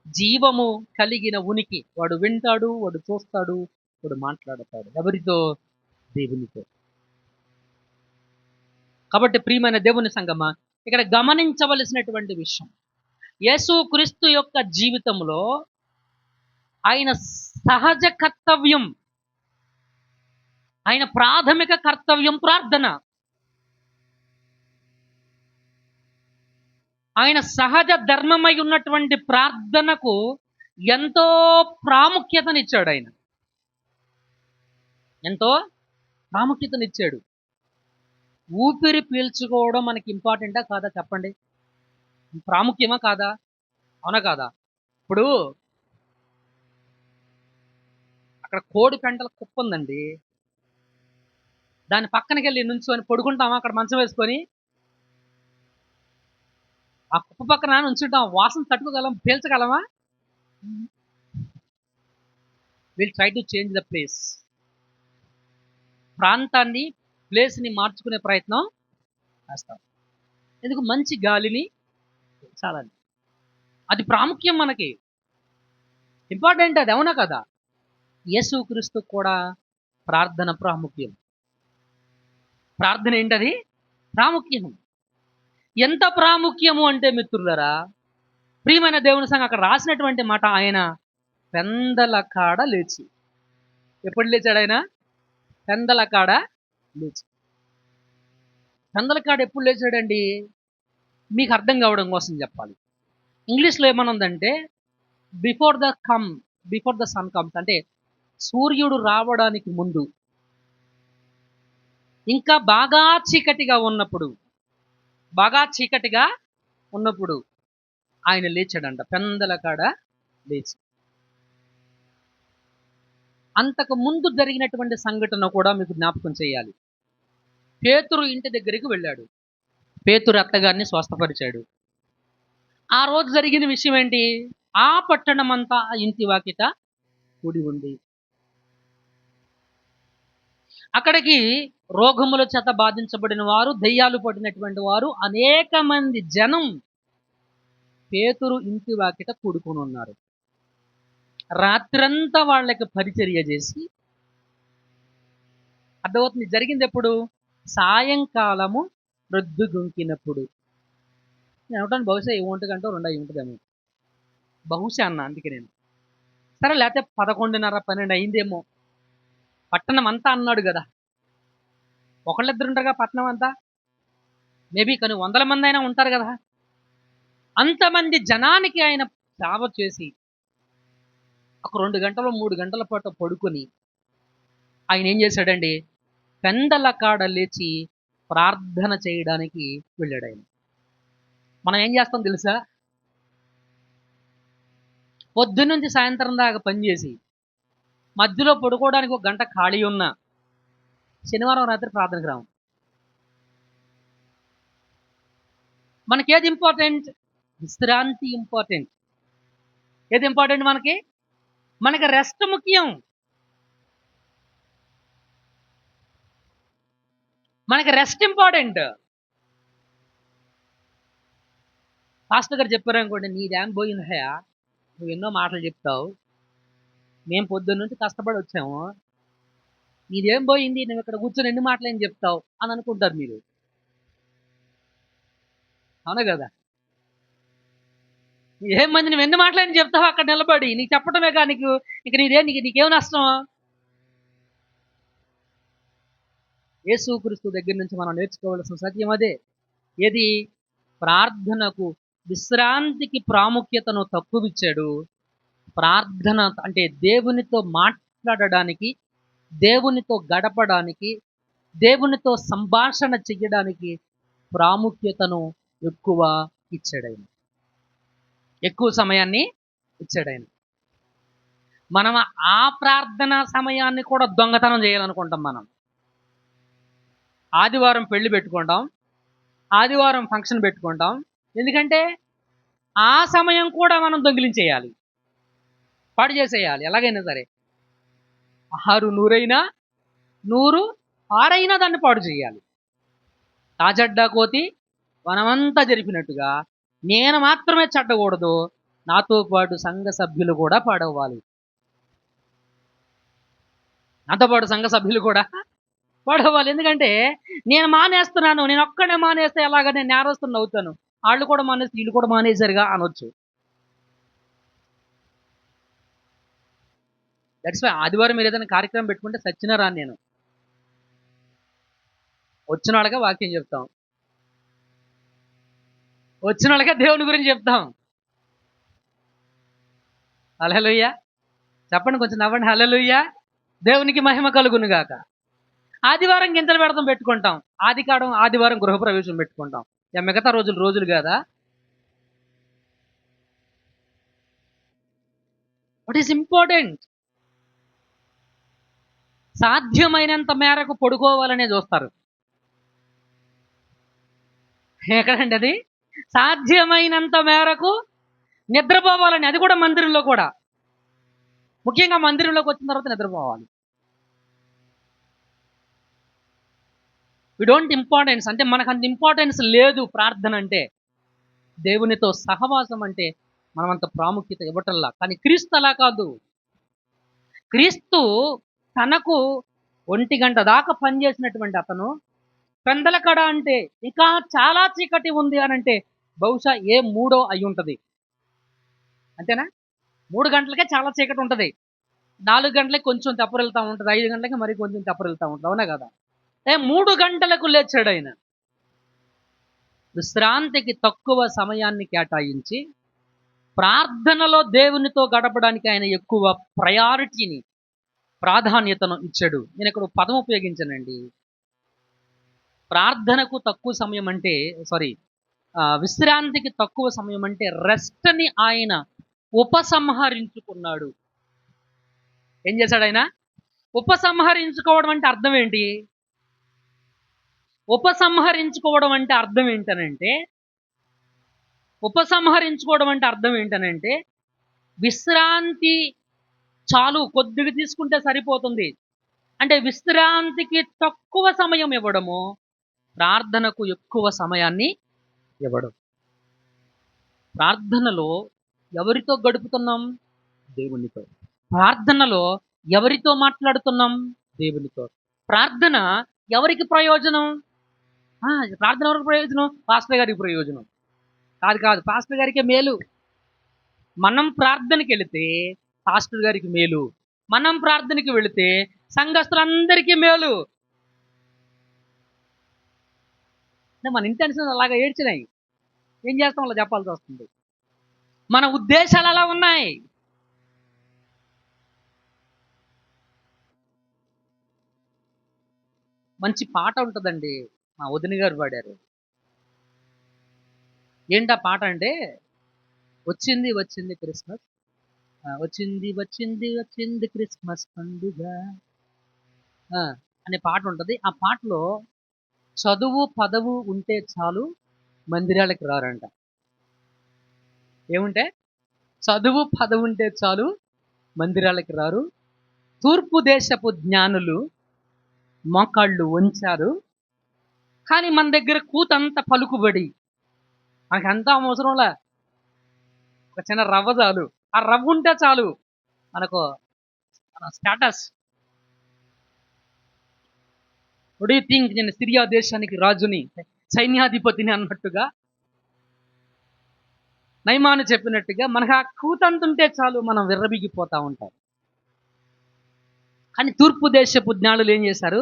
జీవము కలిగిన ఉనికి. వాడు వింటాడు, వాడు చూస్తాడు, వాడు మాట్లాడతాడు. ఎవరితో? దేవునితో. కాబట్టి ప్రియమైన దేవుని సంగమా, ఇక్కడ గమనించవలసినటువంటి విషయం, యేసుక్రీస్తు యొక్క జీవితంలో ఆయన సహజ కర్తవ్యం, ఆయన ప్రాథమిక కర్తవ్యం ప్రార్థన. ఆయన సహజ ధర్మమై ఉన్నటువంటి ప్రార్థనకు ఎంతో ప్రాముఖ్యతనిచ్చాడు. ఆయన ఎంతో ప్రాముఖ్యతనిచ్చాడు. ఊపిరి పీల్చుకోవడం మనకి ఇంపార్టెంటా కాదా చెప్పండి? ప్రాముఖ్యమా కాదా? అవునా కాదా? ఇప్పుడు అక్కడ కోడి పెంటల కుప్ప ఉందండి, దాని పక్కనకి వెళ్ళి నుంచొని పడుకుంటామా? అక్కడ మంచం వేసుకొని ఆ కుప్ప పక్కన ఉంచుంటాం, వాసన తట్టుకోగలం, పీల్చగలమా? Will try to change the place. ప్రాంతాన్ని, ప్లేస్ని మార్చుకునే ప్రయత్నం చేస్తాం. ఎందుకు? మంచి గాలిని చాలండి. అది ప్రాముఖ్యం, మనకి ఇంపార్టెంట్ అది. అవునా కదా? యేసుక్రీస్తు కూడా ప్రార్థన ప్రాముఖ్యం. ప్రార్థన ఏంటది? ప్రాముఖ్యం. ఎంత ప్రాముఖ్యము అంటే మిత్రులరా, ప్రియమైన దేవుని సంగం అక్కడ రాసినటువంటి మాట, ఆయన పెందల కాడ లేచి. ఎప్పుడు లేచాడు ఆయన? పెందల కాడ లేచి. పెందలకాడ ఎప్పుడు లేచాడండి? మీకు అర్థం కావడం కోసం చెప్పాలి. ఇంగ్లీష్లో ఏమనుందంటే before the come before the sun comes, అంటే సూర్యుడు రావడానికి ముందు, ఇంకా బాగా చీకటిగా ఉన్నప్పుడు, బాగా చీకటిగా ఉన్నప్పుడు ఆయన లేచాడంట, పెందలకాడ లేచి. అంతకు ముందు జరిగినటువంటి సంఘటన కూడా మీకు జ్ఞాపకం చేయాలి. పేతురు ఇంటి దగ్గరికి వెళ్ళాడు. పేతురు అత్తగారిని స్వస్థపరిచాడు. ఆ రోజు జరిగిన విషయం ఏంటి? ఆ పట్టణమంతా ఆ ఇంటి వాకిట కూడి ఉంది. అక్కడికి రోగముల చేత బాధించబడిన వారు, దెయ్యాలు పడినటువంటి వారు, అనేక మంది జనం పేతురు ఇంటి వాకిట కూడుకొని ఉన్నారు. రాత్రంతా వాళ్ళకి పరిచర్య చేసి, అర్థమవుతుంది జరిగింది ఎప్పుడు? సాయంకాలము రొద్దుగుంకినప్పుడు. నేను ఏమంటాను, బహుశా 1 గంట 2 అయి ఉంటుందేమో, బహుశా అన్న, అందుకే నేను సరే, లేకపోతే 11:30 12 అయిందేమో. పట్టణం అంతా అన్నాడు కదా, ఒకళ్ళిద్దరు ఉంటారుగా పట్టణం అంతా, మేబీ కానీ 100 మంది అయినా ఉంటారు కదా. అంతమంది జనానికి ఆయన సేవ చేసి ఒక 2 గంటలు 3 గంటల పాటు పడుకొని ఆయన ఏం చేశాడండి? పెందలకాడ లేచి ప్రార్థన చేయడానికి వెళ్ళాడు ఆయన. మనం ఏం చేస్తాం తెలుసా? పొద్దున్నుంచి సాయంత్రం దాకా పనిచేసి మధ్యలో పడుకోవడానికి 1 గంట ఖాళీ ఉన్నా శనివారం రాత్రి ప్రార్థనకు రాము. మనకేది ఇంపార్టెంట్? విశ్రాంతి ఇంపార్టెంట్. ఏది ఇంపార్టెంట్ మనకి? మనకి రెస్ట్ ముఖ్యం. మనకి రెస్ట్ ఇంపార్టెంట్. పాస్టర్ గారు చెప్పారు అనుకోండి, నీదేం పోయిందయ్యా, నువ్వు ఎన్నో మాటలు చెప్తావు, మేము పొద్దున్న నుంచి కష్టపడి వచ్చాము, నీదేం పోయింది, నువ్వు ఇక్కడ కూర్చొని ఎన్ని మాటలు ఏం చెప్తావు అని అనుకుంటారు మీరు. అవునా కదా? ఏం మంది నువ్వు ఎన్ని మాటలు ఏం చెప్తావు అక్కడ నిలబడి, నీకు చెప్పడమే కానీ నీకు నీకేం నష్టం? యేసుక్రీస్తు దగ్గర నుంచి మనం నేర్చుకోవాల్సిన సత్యం అదే. ఏది? ప్రార్థనకు, విశ్రాంతికి ప్రాముఖ్యతను తక్కువిచ్చాడు. ప్రార్థన అంటే దేవునితో మాట్లాడడానికి, దేవునితో గడపడానికి, దేవునితో సంభాషణ చెయ్యడానికి ప్రాముఖ్యతను ఎక్కువ ఇచ్చాడాయన, ఎక్కువ సమయాన్ని ఇచ్చాడాయన. మనం ఆ ప్రార్థన సమయాన్ని కూడా దొంగతనం చేయాలనుకుంటాం. మనం ఆదివారం పెళ్లి పెట్టుకుంటాం, ఆదివారం ఫంక్షన్ పెట్టుకుంటాం. ఎందుకంటే ఆ సమయం కూడా మనం దొంగిలించేయాలి, పాడు చేసేయాలి. ఎలాగైనా సరే 6 100 100 6 దాన్ని పాడు చేయాలి. తాజడ్డా కోతి వనమంతా జరిపినట్టుగా నేను మాత్రమే చెడ్డకూడదు, నాతో పాటు సంఘ సభ్యులు కూడా పాడవ్వాలి. నాతో పాటు సంఘ సభ్యులు కూడా పాడవ్వాలి. ఎందుకంటే నేను మానేస్తున్నాను, నేను ఒక్కడే మానేస్తే ఎలాగ నేను నేరస్తుని అవుతాను, వాళ్ళు కూడా మానేస్తే వీళ్ళు కూడా మానేశారుగా అనొచ్చు. దట్స్ వై ఆదివారం మీరు ఏదైనా కార్యక్రమం పెట్టుకుంటే సచ్చినా రాను నేను, వచ్చిన వాళ్ళకే వాక్యం చెప్తాం, వచ్చిన వాళ్ళకే దేవుని గురించి చెప్తాం. హల్లెలూయా చెప్పండి, కొంచెం నవ్వండి. హల్లెలూయా, దేవునికి మహిమ కలుగును గాక. ఆదివారం గింజలు పెడతాం, పెట్టుకుంటాం. ఆదివారం గృహప్రవేశం పెట్టుకుంటాం. మిగతా రోజులు కదా. What is important? సాధ్యమైనంత మేరకు పడుకోవాలనే చూస్తారు. ఎక్కడండి అది? సాధ్యమైనంత మేరకు నిద్రపోవాలని, అది కూడా మందిరంలో కూడా. ముఖ్యంగా మందిరంలోకి వచ్చిన తర్వాత నిద్రపోవాలి. వి డోంట్ ఇంపార్టెన్స్, అంటే మనకు అంత ఇంపార్టెన్స్ లేదు ప్రార్థన అంటే, దేవునితో సహవాసం అంటే మనం అంత ప్రాముఖ్యత ఇవ్వటంలా. కానీ క్రీస్తు అలా కాదు. క్రీస్తు తనకు 1 గంట దాకా పనిచేసినటువంటి అతను పెందలకడ అంటే ఇంకా చాలా చీకటి ఉంది అని అంటే బహుశా 3 అయి ఉంటుంది. అంతేనా? 3 గంటలకే చాలా చీకటి ఉంటుంది, 4 గంటలకి కొంచెం తెప్పరిల్తా ఉంటుంది, 5 గంటలకి మరి కొంచెం తెప్పరిల్తా ఉంటుంది. అవునా కదా? 3 గంటలకు లేచాడు ఆయన. విశ్రాంతికి తక్కువ సమయాన్ని కేటాయించి ప్రార్థనలో దేవునితో గడపడానికి ఆయన ఎక్కువ ప్రయారిటీని, ప్రాధాన్యతను ఇచ్చాడు. నేను ఇక్కడ పదం ఉపయోగించానండి. ప్రార్థనకు తక్కువ సమయం అంటే విశ్రాంతికి తక్కువ సమయం అంటే రెస్ట్ని ఆయన ఉపసంహరించుకున్నాడు. ఏం చేశాడు ఆయన? ఉపసంహరించుకోవడం అంటే అర్థం ఏంటి? ఉపసంహరించుకోవడం అంటే అర్థం ఏంటనంటే విశ్రాంతి చాలు, కొద్దిగా తీసుకుంటే సరిపోతుంది అంటే విశ్రాంతికి తక్కువ సమయం ఇవ్వడము, ప్రార్థనకు ఎక్కువ సమయాన్ని ఇవ్వడం. ప్రార్థనలో ఎవరితో గడుపుతున్నాం? దేవునితో. ప్రార్థనలో ఎవరితో మాట్లాడుతున్నాం? దేవునితో. ప్రార్థన ఎవరికి ప్రయోజనం? ప్రార్థన ఎవరికి ప్రయోజనం? పాస్టర్ గారికి ప్రయోజనం కాదు, పాస్టర్ గారికే మేలు. మనం ప్రార్థనకి వెళితే పాస్టర్ గారికి మేలు, మనం ప్రార్థనకి వెళితే సంఘస్థులందరికీ మేలు. మన ఇంటెన్షన్ అలాగా ఏడ్చినాయి, ఏం చేస్తాం? అలా చెప్పాల్సి వస్తుంది. మన ఉద్దేశాలు అలా ఉన్నాయి. మంచి పాట ఉంటుందండి, మా వదిన గారు పాడారు. ఏంటా పాట అంటే, వచ్చింది వచ్చింది క్రిస్మస్, వచ్చింది వచ్చింది వచ్చింది క్రిస్మస్ పండుగ అనే పాట ఉంటుంది. ఆ పాటలో చదువు పదవు ఉంటే చాలు మందిరాలకు రారంట. ఏముంటే? చదువు పదవు ఉంటే చాలు మందిరాలకు రారు, తూర్పు దేశపు జ్ఞానులు మోకాళ్ళు వంచారు, కానీ మన దగ్గర కూతంత పలుకుబడి, మనకంతా అవసరంలా, ఒక చిన్న రవ్వ చాలు, ఆ రవ్వ ఉంటే చాలు మనకు స్టేటస్. వాట్ యు థింక్, నేను సిరియా దేశానికి రాజుని, సైన్యాధిపతిని అన్నట్టుగా, నయమాను చెప్పినట్టుగా మనకు ఆ కూతంతుంటే చాలు మనం విర్రబిగిపోతూ ఉంటాం. కానీ తూర్పు దేశపు జ్ఞానులు ఏం చేశారు?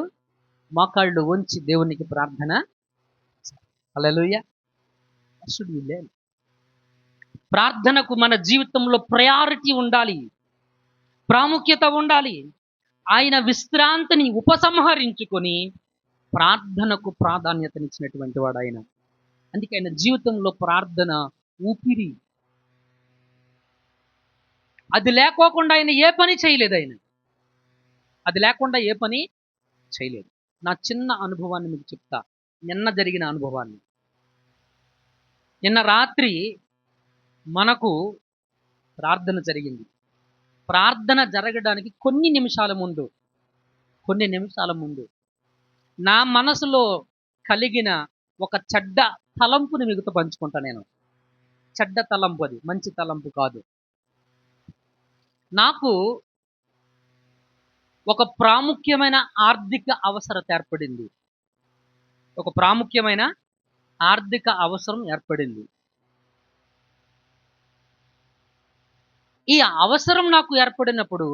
మోకాళ్ళు వంచి దేవునికి ప్రార్థన. హల్లెలూయా. ప్రార్థనకు మన జీవితంలో ప్రయారిటీ ఉండాలి, ప్రాముఖ్యత ఉండాలి. ఆయన విశ్రాంతిని ఉపసంహరించుకొని ప్రార్థనకు ప్రాధాన్యతనిచ్చినటువంటి వాడు ఆయన. అందుకే ఆయన జీవితంలో ప్రార్థన ఊపిరి. అది లేకోకుండా ఆయన ఏ పని చేయలేదు. అది లేకుండా ఏ పని చేయలేదు. నా చిన్న అనుభవాన్ని మీకు చెప్తా, నిన్న జరిగిన అనుభవాన్ని. నిన్న రాత్రి మనకు ప్రార్థన జరిగింది. ప్రార్థన జరగడానికి కొన్ని నిమిషాల ముందు నా మనసులో కలిగిన ఒక చెడ్డ తలంపుని మీతో పంచుకుంటా. నేను చెడ్డ తలంపు, అది మంచి తలంపు కాదు. నాకు ఒక ప్రాముఖ్యమైన ఆర్థిక అవసరత ఏర్పడింది. ఈ అవసరం నాకు ఏర్పడినప్పుడు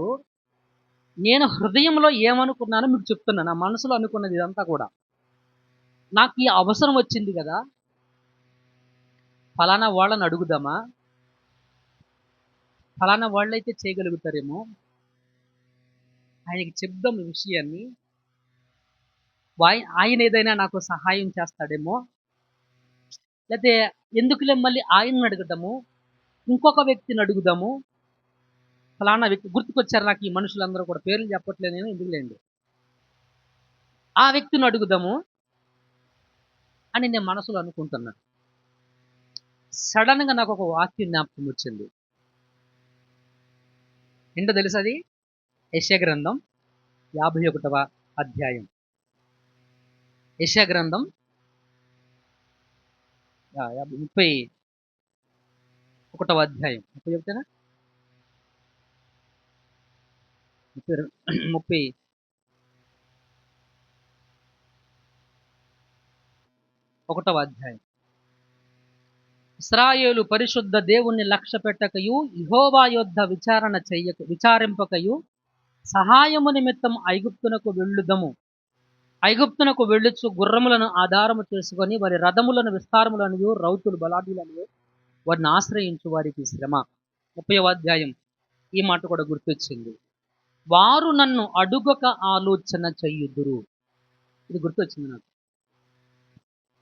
నేను హృదయంలో ఏమనుకున్నానో మీకు చెప్తున్నాను. నా మనసులో అనుకున్నది ఇదంతా కూడా, నాకు ఈ అవసరం వచ్చింది కదా, ఫలానా వాళ్ళని అడుగుదామా, ఫలానా వాళ్ళైతే చేయగలుగుతారేమో, ఆయనకి చెప్దాం ఈ విషయాన్ని, ఆయన ఏదైనా నాకు సహాయం చేస్తాడేమో, లేకపోతే ఎందుకులే మళ్ళీ ఆయన్ని అడగటము, ఇంకొక వ్యక్తిని అడుగుదాము, ఫలానా వ్యక్తి గుర్తుకొచ్చారు నాకు ఈ మనుషులందరూ కూడా, పేర్లు చెప్పట్లేదు నేను, ఎందుకులేండి, ఆ వ్యక్తిని అడుగుదాము అని నేను మనసులో అనుకుంటున్నాను. సడన్గా నాకు ఒక వాక్యం జ్ఞాపకం వచ్చింది. ఏంటో తెలుసు? అది యెషయా గ్రంథం 51వ అధ్యాయం. యెషయా గ్రంథం 31వ అధ్యాయం. 30 చెప్తేనా? 31వ అధ్యాయం. ఇశ్రాయేలు పరిశుద్ధ దేవుణ్ణి లక్ష్య పెట్టకయు, యెహోవా యొద్ద విచారింపకయు, సహాయము నిమిత్తం ఐగుప్తునకు వెళ్ళుదము. ఐగుప్తునకు వెళ్ళొచ్చు గుర్రములను ఆధారము చేసుకొని వారి రథములను విస్తారములనియు రౌతులు బలాఢ్యులనియు వారిని ఆశ్రయించు వారికి శ్రమ. 30వ అధ్యాయం ఈ మాట కూడా గుర్తొచ్చింది. వారు నన్ను అడుగక ఆలోచన చెయ్యుదురు. ఇది గుర్తొచ్చింది నాకు.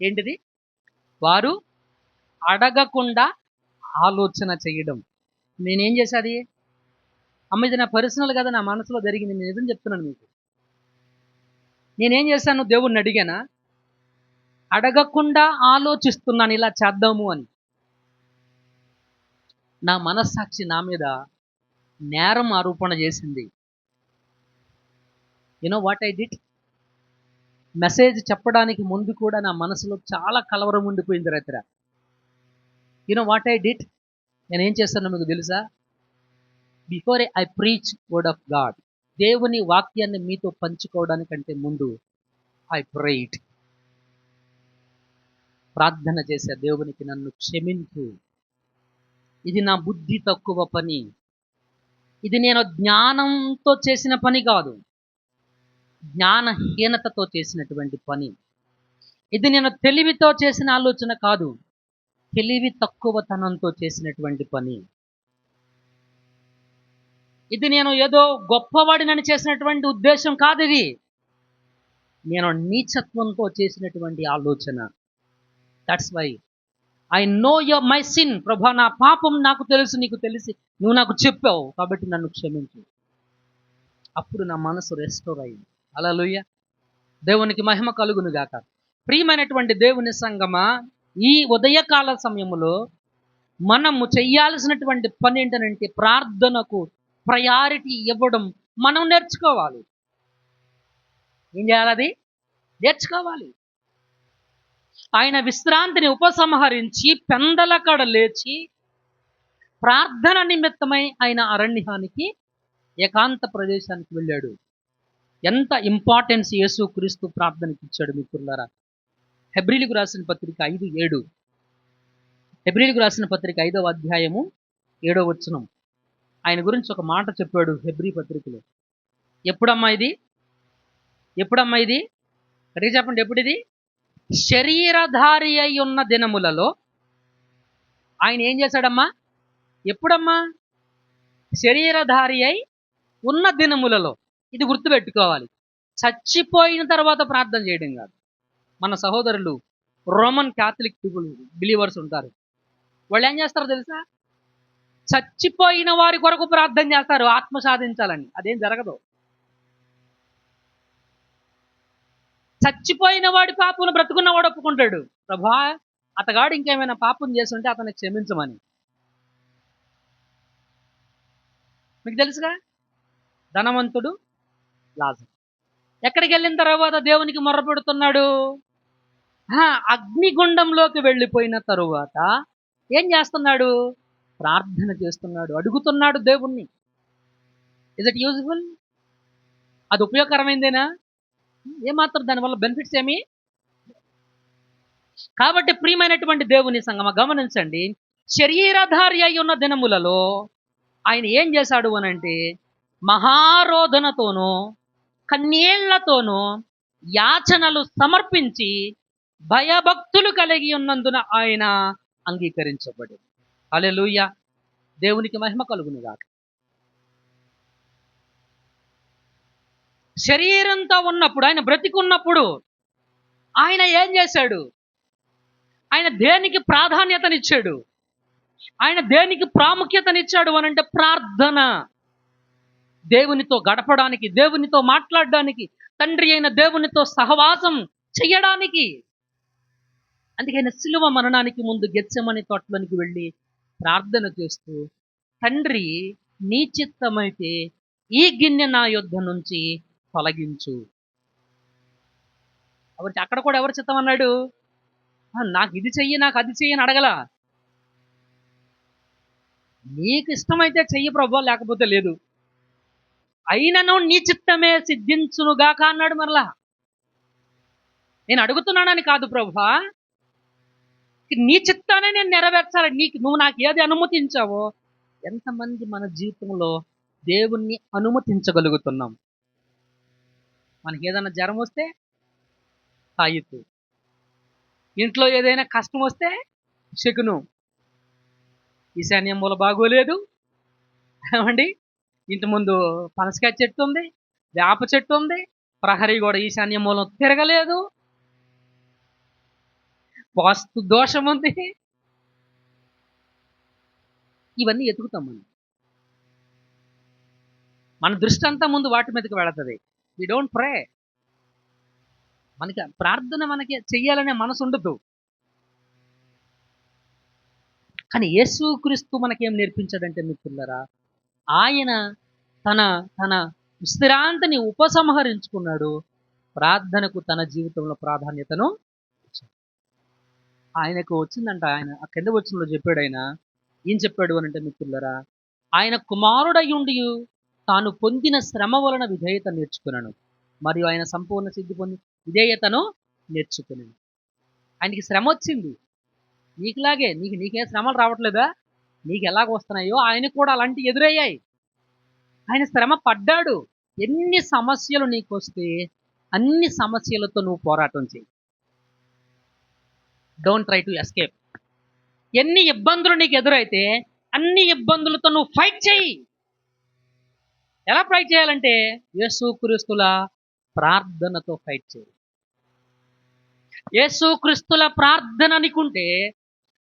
ఏంటిది? వారు అడగకుండా ఆలోచన చేయడం. నేనేం చేసేది? అమ్మ, ఇది నా పర్సనల్ కదా, నా మనసులో జరిగింది, నేను నిజం చెప్తున్నాను మీకు. నేనేం చేశాను? దేవుణ్ణి అడిగానా? అడగకుండా ఆలోచిస్తున్నాను ఇలా చేద్దాము అని. నా మనస్సాక్షి నా మీద నేరం ఆరోపణ చేసింది. You know what I did? Message చెప్పడానికి ముందు కూడా నా మనసులో చాలా కలవరం ఉండిపోయింది రాత్రి. You know what I did? నేనేం చేస్తానో మీకు తెలుసా? Before I preach word of God, దేవుని వాక్యాన్ని మీతో పంచుకోవడానికంటే ముందు ఐ ప్రేయిడ్, ప్రార్థన చేసే, దేవునికి నన్ను క్షమించు, ఇది నా బుద్ధి తక్కువ పని, ఇది నేను జ్ఞానంతో చేసిన పని కాదు, జ్ఞానహీనతతో చేసినటువంటి పని, ఇది నేను తెలివితో చేసిన ఆలోచన కాదు, తెలివి తక్కువతనంతో చేసినటువంటి పని, ఇది నేను ఏదో గొప్పవాడినని చేసినటువంటి ఉద్దేశం కాదు, ఇది నేను నీచత్వంతో చేసినటువంటి ఆలోచన. That's why I know my sin. ప్రభా, నా పాపం నాకు తెలుసు, నీకు తెలిసి నువ్వు నాకు చెప్పావు, కాబట్టి నన్ను క్షమించు. అప్పుడు నా మనసు రెస్టోర్ అయింది. హల్లెలూయా, దేవునికి మహిమ కలుగును గాక. ప్రియమైనటువంటి దేవుని సంగమా, ఈ ఉదయకాల సమయంలో మనము చెయ్యాల్సినటువంటి పని ఏంటంటే ప్రార్థనకు ప్రయారిటీ ఇవ్వడం మనం నేర్చుకోవాలి. ఏం చేయాలి? అది నేర్చుకోవాలి. ఆయన విశ్రాంతిని ఉపసంహరించి పెందలకడ లేచి ప్రార్థన నిమిత్తమై ఆయన అరణ్యానికి, ఏకాంత ప్రదేశానికి వెళ్ళాడు. ఎంత ఇంపార్టెన్స్ యేసుక్రీస్తు ప్రార్థనకి ఇచ్చాడు మిత్రులారా. హెబ్రీలకు రాసిన పత్రిక 5:7, హెబ్రీలకు రాసిన పత్రిక 5వ అధ్యాయము 7వ వచనం. ఆయన గురించి ఒక మాట చెప్పాడు హెబ్రీ పత్రికలో. ఎప్పుడమ్మా ఇది? ఎప్పుడమ్మా ఇది? గట్టిగా చెప్పండి, ఎప్పుడు ఇది? శరీరధారి అయి ఉన్న దినములలో ఆయన ఏం చేశాడమ్మా? ఎప్పుడమ్మా? శరీరధారి అయి ఉన్న దినములలో. ఇది గుర్తుపెట్టుకోవాలి. చచ్చిపోయిన తర్వాత ప్రార్థన చేయడం కాదు. మన సహోదరులు రోమన్ క్యాథలిక్ బిలీవర్స్ ఉంటారు, వాళ్ళు ఏం చేస్తారో తెలుసా? చచ్చిపోయిన వారి కొరకు ప్రార్థన చేస్తారు, ఆత్మ సాధించాలని. అదేం జరగదు. చచ్చిపోయిన వాడి పాపను బ్రతుకున్నవాడు ఒప్పుకుంటాడు, ప్రభా అతగాడు ఇంకేమైనా పాపం చేస్తుంటే అతన్ని క్షమించమని. మీకు తెలుసుగా, ధనవంతుడు లాజరు ఎక్కడికి వెళ్ళిన తర్వాత దేవునికి మొర్ర పెడుతున్నాడు? అగ్నిగుండంలోకి వెళ్ళిపోయిన తరువాత ఏం చేస్తున్నాడు? ప్రార్థన చేస్తున్నాడు, అడుగుతున్నాడు దేవుణ్ణి. Is it useful? అది ఉపయోగకరమైందేనా? ఏమాత్రం దానివల్ల బెనిఫిట్స్ ఏమి? కాబట్టి ప్రియమైనటువంటి దేవుని సంగమ గమనించండి, శరీరధారి అయి ఉన్న దినములలో ఆయన ఏం చేశాడు అనంటే మహారోధనతోనూ కన్నీళ్లతోనూ యాచనలు సమర్పించి భయభక్తులు కలిగి ఉన్నందున ఆయన అంగీకరించబడి. హల్లెలూయా, దేవునికి మహిమ కలుగును గాక. శరీరంతో ఉన్నప్పుడు, ఆయన బ్రతికున్నప్పుడు ఆయన ఏం చేశాడు? ఆయన దేనికి ప్రాధాన్యతనిచ్చాడు? ఆయన దేనికి ప్రాముఖ్యతనిచ్చాడు అనంటే ప్రార్థన. దేవునితో గడపడానికి, దేవునితో మాట్లాడడానికి, తండ్రి అయిన దేవునితో సహవాసం చెయ్యడానికి. అందుకని సిలువ మరణానికి ముందు గెత్సెమని తోటలోనికి వెళ్ళి ప్రార్థన చేస్తూ, తండ్రి నీ చిత్తమైతే ఈ గిన్నె నా యొద్ద నుంచి తొలగించు. కాబట్టి అక్కడ కూడా ఎవరు చిత్తం అన్నాడు? నాకు ఇది చెయ్యి, నాకు అది చెయ్యి అని అడగల. నీకు ఇష్టమైతే చెయ్యి ప్రభు, లేకపోతే లేదు. అయినను నీ చిత్తమే సిద్ధించునుగాక అన్నాడు. మరలా నేను అడుగుతున్నానని కాదు ప్రభా, నీ చిత్తాన్ని నేను నెరవేర్చాలి. నువ్వు నాకు ఏది అనుమతించావో. ఎంతమంది మన జీవితంలో దేవుణ్ణి అనుమతించగలుగుతున్నాం? మనకి ఏదైనా జ్వరం వస్తే తాయితు. ఇంట్లో ఏదైనా కష్టం వస్తే శకును. ఈశాన్యం మూల బాగోలేదు ఏమండి, ఇంటి ముందు పనసకాయ చెట్టు ఉంది, వేప చెట్టు ఉంది, ప్రహరీ కూడా ఈశాన్య మూలం తిరగలేదు, వాస్తు దోషం ఉంది. ఇవన్నీ ఎతుకుతాం మనం. మన దృష్టి అంతా ముందు వాటి మీదకి వెళుతుంది. We don't pray. మనకి ప్రార్థన మనకి చెయ్యాలనే మనసు ఉండదు. కానీ యేసుక్రీస్తు మనకేం నేర్పించాడంటే మిత్రులారా, ఆయన తన తన విశ్రాంతిని ఉపసంహరించుకున్నాడు. ప్రార్థనకు తన జీవితంలో ప్రాధాన్యతను ఇచ్చాడు. ఆయనకు వచ్చిందంట. ఆయన ఆ కింద వచ్చినలో చెప్పాడు. ఆయన ఏం చెప్పాడు అని అంటే మిత్రులారా, ఆయన కుమారుడయ్యుండి తాను పొందిన శ్రమ వలన విధేయత నేర్చుకున్నాను, మరియు ఆయన సంపూర్ణ సిద్ధి పొంది విధేయతను నేర్చుకున్నాను. ఆయనకి శ్రమ వచ్చింది. నీకులాగే నీకే శ్రమలు రావట్లేదా? నీకు ఎలాగ వస్తున్నాయో ఆయనకు కూడా అలాంటివి ఎదురయ్యాయి. ఆయన శ్రమ పడ్డాడు. ఎన్ని సమస్యలు నీకు వస్తే అన్ని సమస్యలతో నువ్వు పోరాటం చేయి. Don't try to escape. ఎన్ని ఇబ్బందులు నీకు ఎదురైతే అన్ని ఇబ్బందులతో నువ్వు ఫైట్ చేయి. ఎలా ఫైట్ చేయాలంటే యేసుక్రీస్తుల ప్రార్థనతో ఫైట్ చేయి. యేసుక్రీస్తుల ప్రార్థన నీకుంటే,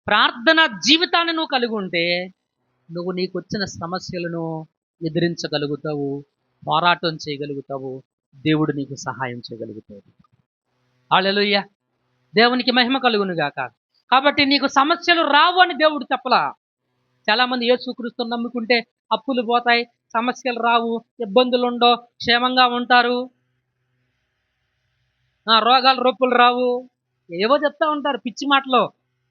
ప్రార్థన జీవితాన్ని నువ్వు కలిగి ఉంటే, నువ్వు నీకు వచ్చిన సమస్యలను ఎదిరించగలుగుతావు, పోరాటం చేయగలుగుతావు, దేవుడు నీకు సహాయం చేయగలుగుతాడు. హల్లెలూయా. దేవునికి మహిమ కలుగును గాక. కాబట్టి నీకు సమస్యలు రావు అని దేవుడు చెప్పలా. చాలామంది యేసుక్రీస్తుని నమ్ముకుంటే అప్పులు పోతాయి, సమస్యలు రావు, ఇబ్బందులు ఉండవు, క్షేమంగా ఉంటారు, రోగాలు రొప్పులు రావు, ఏవో చెప్తా ఉంటారు పిచ్చి మాటలో.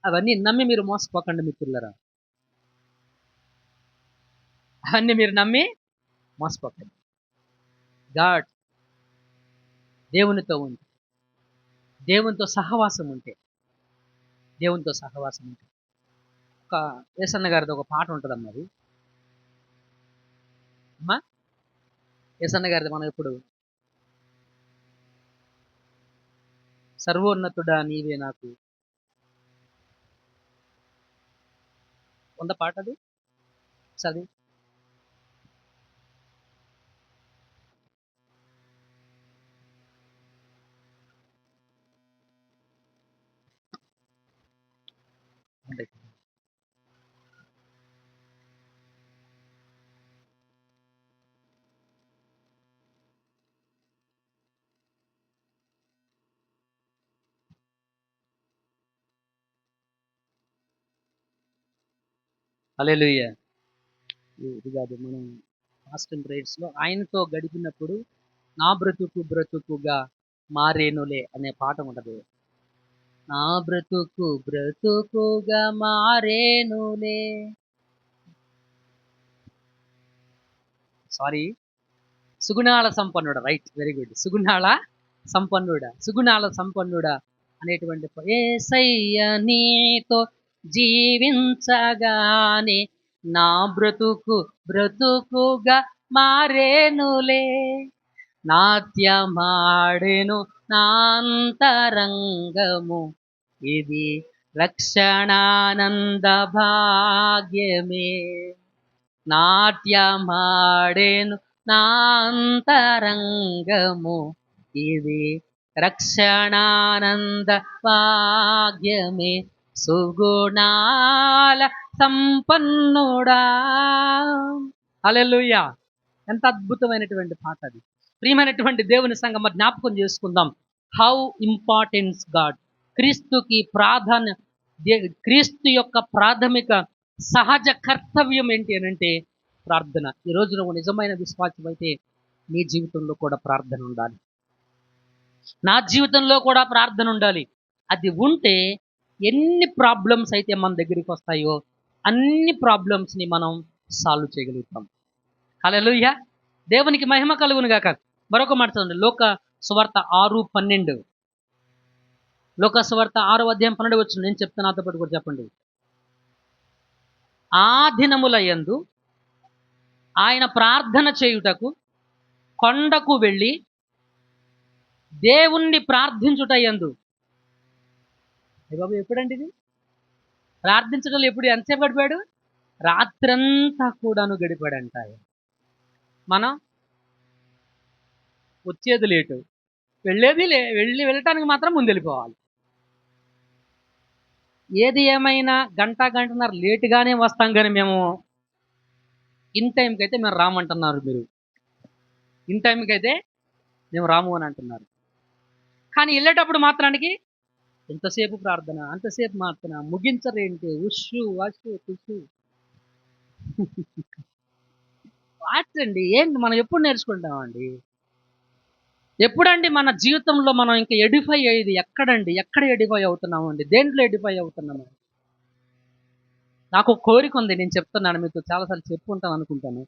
అవన్నీ నమ్మి మీరు మోసపోకండి మిత్రులారా. అవన్నీ మీరు నమ్మి మోసపోకండి. గాడ్ దేవునితో ఉంది, దేవునితో సహవాసం ఉంటే, దేవునితో సహవాసం ఉంటే. ఒక యేసన్న గారిది ఒక పాట ఉంటుందమ్మా. అది అమ్మా యేసన్న గారిది మనం ఇప్పుడు సర్వోన్నతుడా నీవే నాకు ఉంద పాట. అది చదివి హల్లెలూయా. ఇది కాదు, మనం ఫాస్టింగ్ ప్రేయర్స్లో ఆయనతో గడిపినప్పుడు నా బ్రతుకు బ్రతుకుగా మారేనులే అనే పాట ఉంటుంది. నా బ్రతుకు బ్రతుకుగా మారేనులే. సారీ, సుగుణాల సంపన్నుడా. Right, very good. సుగుణాల సంపన్నుడా అనేటువంటి యేసయ్య నీతో జీవించగానే నా బ్రతుకు బ్రతుకుగా మారేనులే, నాట్యమాడెను నాంతరంగము, ఇది రక్షణానంద భాగ్యమే. నాట్యమాడెను నాంతరంగము, ఇది రక్షణానంద భాగ్యమే. సుగుణాల సంపన్నుడా. హల్లెలూయా. ఎంత అద్భుతమైనటువంటి పాట అది. ప్రియమైనటువంటి దేవుని సంఘం, మరి జ్ఞాపకం చేసుకుందాం. How importance God. క్రీస్తుకి క్రీస్తు యొక్క ప్రాథమిక సహజ కర్తవ్యం ఏంటి అని అంటే ప్రార్థన. ఈరోజు నువ్వు నిజమైన విశ్వాసం అయితే నీ జీవితంలో కూడా ప్రార్థన ఉండాలి, నా జీవితంలో కూడా ప్రార్థన ఉండాలి. అది ఉంటే ఎన్ని ప్రాబ్లమ్స్ అయితే మన దగ్గరికి వస్తాయో అన్ని ప్రాబ్లమ్స్ని మనం సాల్వ్ చేయగలుగుతాం. హల్లెలూయా. దేవునికి మహిమ కలుగును గాక. మరొక మాట చదవండి, లోక సువార్త 6:12. లోక సువార్త 6:12 నేను చెప్తాను, నాతో పాటు కూడా చెప్పండి. ఆ దినముల యందు ఆయన ప్రార్థన చేయుటకు కొండకు వెళ్ళి దేవుణ్ణి ప్రార్థించుట యందు. ఏ బాబు ఎప్పుడండి ఇది? ప్రార్థించడంలో ఎప్పుడు ఎంతసేపు గడిపాడు? రాత్రంతా కూడాను గడిపాడంట ఆయన. మనం వచ్చేది లేటు, వెళ్ళటానికి మాత్రం ముందెళ్ళిపోవాలి. ఏది ఏమైనా గంటన్నర లేటుగానే వస్తాం, కానీ మేము ఇన్ టైంకి అయితే మేము రామంటున్నారు. మీరు ఇన్ టైంకి అయితే మేము రాము అని అంటున్నారు. కానీ వెళ్ళేటప్పుడు మాత్రానికి ఎంతసేపు ప్రార్థన, అంతసేపు మాత్రం ముగించరేంటి, ఉషు వషు తుషు వాటండి. ఏంటి మనం ఎప్పుడు నేర్చుకుంటామండి? ఎప్పుడండి మన జీవితంలో మనం ఇంకా ఎడిఫై అయ్యేది ఎక్కడండి? ఎక్కడ ఎడిఫై అవుతున్నామండి? దేంట్లో ఎడిఫై అవుతున్నాము? నాకు ఒక కోరిక ఉంది, నేను చెప్తున్నాను, మీతో చాలాసార్లు చెప్పుకుంటాను అనుకుంటాను.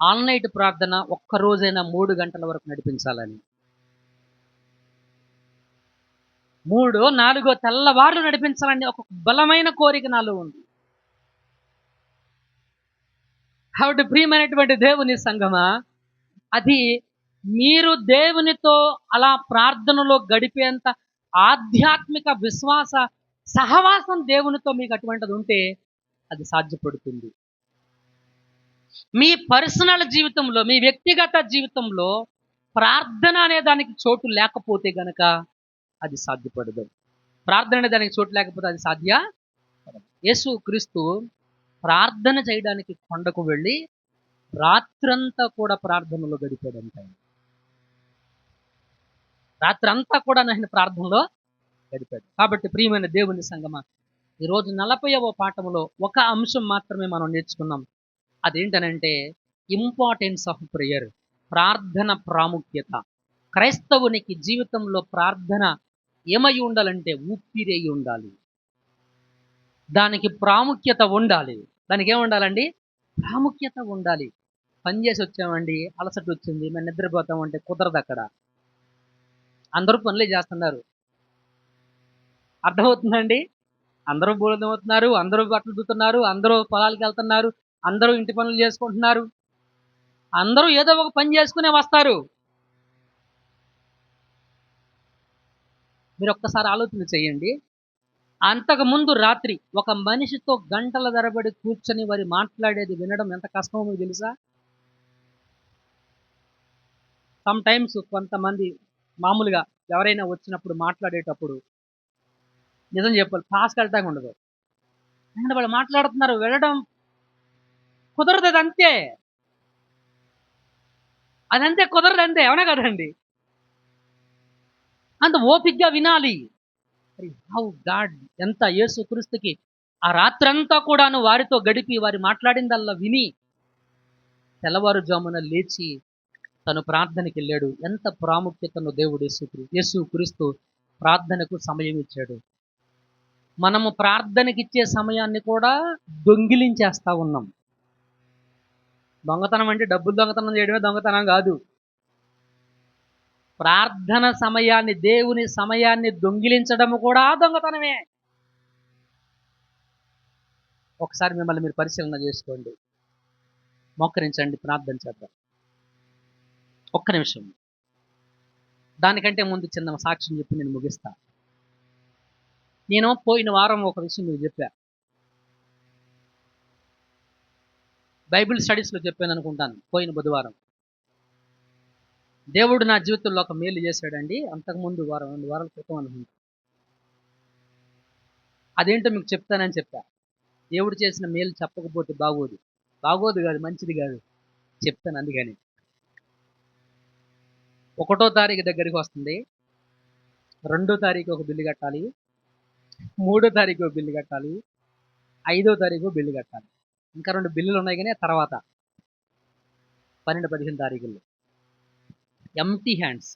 ఆల్ నైట్ ప్రార్థన ఒక్క రోజైనా 3 గంటల వరకు నడిపించాలని. 3-4 తెల్లవార్లు నడిపించాలని ఒక బలమైన కోరిక నాలో ఉంది. కాబట్టి ప్రియమైనటువంటి దేవుని సంగమా, అది మీరు దేవునితో అలా ప్రార్థనలో గడిపేంత ఆధ్యాత్మిక విశ్వాస సహవాసం దేవునితో మీకు అటువంటిది ఉంటే అది సాధ్యపడుతుంది. మీ పర్సనల్ జీవితంలో, మీ వ్యక్తిగత జీవితంలో ప్రార్థన అనే దానికి చోటు లేకపోతే గనక అది సాధ్యపడదు. ప్రార్థన అనే దానికి చోటు లేకపోతే అది యేసు క్రీస్తు ప్రార్థన చేయడానికి కొండకు వెళ్ళి రాత్రంతా కూడా ప్రార్థనలో గడిపాడంట. రాత్రంతా కూడా ఆయన ప్రార్థనలో గడిపాడు. కాబట్టి ప్రియమైన దేవుని సంగమా, ఈరోజు 40వ పాఠములో ఒక అంశం మాత్రమే మనం నేర్చుకున్నాం. అదేంటనంటే ఇంపార్టెన్స్ ఆఫ్ ప్రేయర్, ప్రార్థన ప్రాముఖ్యత. క్రైస్తవునికి జీవితంలో ప్రార్థన ఏమై ఉండాలంటే ఊపిరి అయి ఉండాలి. దానికి ప్రాముఖ్యత ఉండాలి. దానికి ఏముండాలండి? ప్రాముఖ్యత ఉండాలి. పని చేసి వచ్చామండి, అలసట వచ్చింది, మేము నిద్రపోతామంటే కుదరదు. అక్కడ అందరూ పనులే చేస్తున్నారు. అర్థమవుతుందండి? అందరూ బోధమవుతున్నారు, అందరూ బట్టలు దుతున్నారు, అందరూ పొలాలకు వెళ్తున్నారు, అందరూ ఇంటి పనులు చేసుకుంటున్నారు, అందరూ ఏదో ఒక పని చేసుకునే వస్తారు. మీరు ఒక్కసారి ఆలోచన చేయండి. అంతకుముందు రాత్రి ఒక మనిషితో గంటల తరబడి కూర్చొని వారి మాట్లాడేది వినడం ఎంత కష్టమో మీకు తెలుసా? సమ్ టైమ్స్ కొంతమంది మామూలుగా ఎవరైనా వచ్చినప్పుడు మాట్లాడేటప్పుడు నిజం చెప్పాలి, ఫాస్ట్ వెళ్ళటానికి ఉండదు. ఎందుకంటే వాళ్ళు మాట్లాడుతున్నారు, వెళ్ళడం కుదరదు. అదంతే కుదరదు, అంతే. అవునా కదండి? అంత ఓపిగ్గా వినాలి. హౌ గాడ్, ఎంత యేసుక్రీస్తుకి ఆ రాత్రంతా కూడాను వారితో గడిపి వారి మాట్లాడిందల్లా విని తెల్లవారుజామున లేచి తను ప్రార్థనకి వెళ్ళాడు. ఎంత ప్రాముఖ్యతను దేవుడు యేసుక్రీస్తు ప్రార్థనకు సమయం ఇచ్చాడు. మనము ప్రార్థనకి ఇచ్చే సమయాన్ని కూడా దొంగిలించేస్తా ఉన్నాం. దొంగతనం అంటే డబ్బులు దొంగతనం చేయడమే దొంగతనం కాదు. ప్రార్థన సమయాన్ని, దేవుని సమయాన్ని దొంగిలించడం కూడా దొంగతనమే. ఒకసారి మిమ్మల్ని మీరు పరిశీలన చేసుకోండి. మోకరించండి, ప్రార్థన చేద్దాం. ఒక్క నిమిషం. దానికంటే ముందు చిన్న సాక్ష్యం చెప్పి నేను ముగిస్తా. నేను పోయిన వారం ఒక విషయం మీకు చెప్పా, బైబిల్ స్టడీస్లో చెప్పాను అనుకుంటాను, పోయిన బుధవారం. దేవుడు నా జీవితంలో ఒక మేలు చేశాడండి. అంతకుముందు 2 వారాల క్రితం అనుకుంటా. అదేంటో మీకు చెప్తానని చెప్పా. దేవుడు చేసిన మేలు చెప్పకపోతే బాగోదు కాదు, మంచిది కాదు. చెప్తాను అందుకని. 1వ తారీఖు దగ్గరికి వస్తుంది. 2వ తారీఖు ఒక బిల్లు కట్టాలి, 3వ తారీఖు ఒక బిల్లు కట్టాలి, 5వ తారీఖు బిల్లు కట్టాలి. ఇంకా 2 బిల్లులు ఉన్నాయి, కానీ తర్వాత 12-15 తారీఖుల్లో. Empty hands.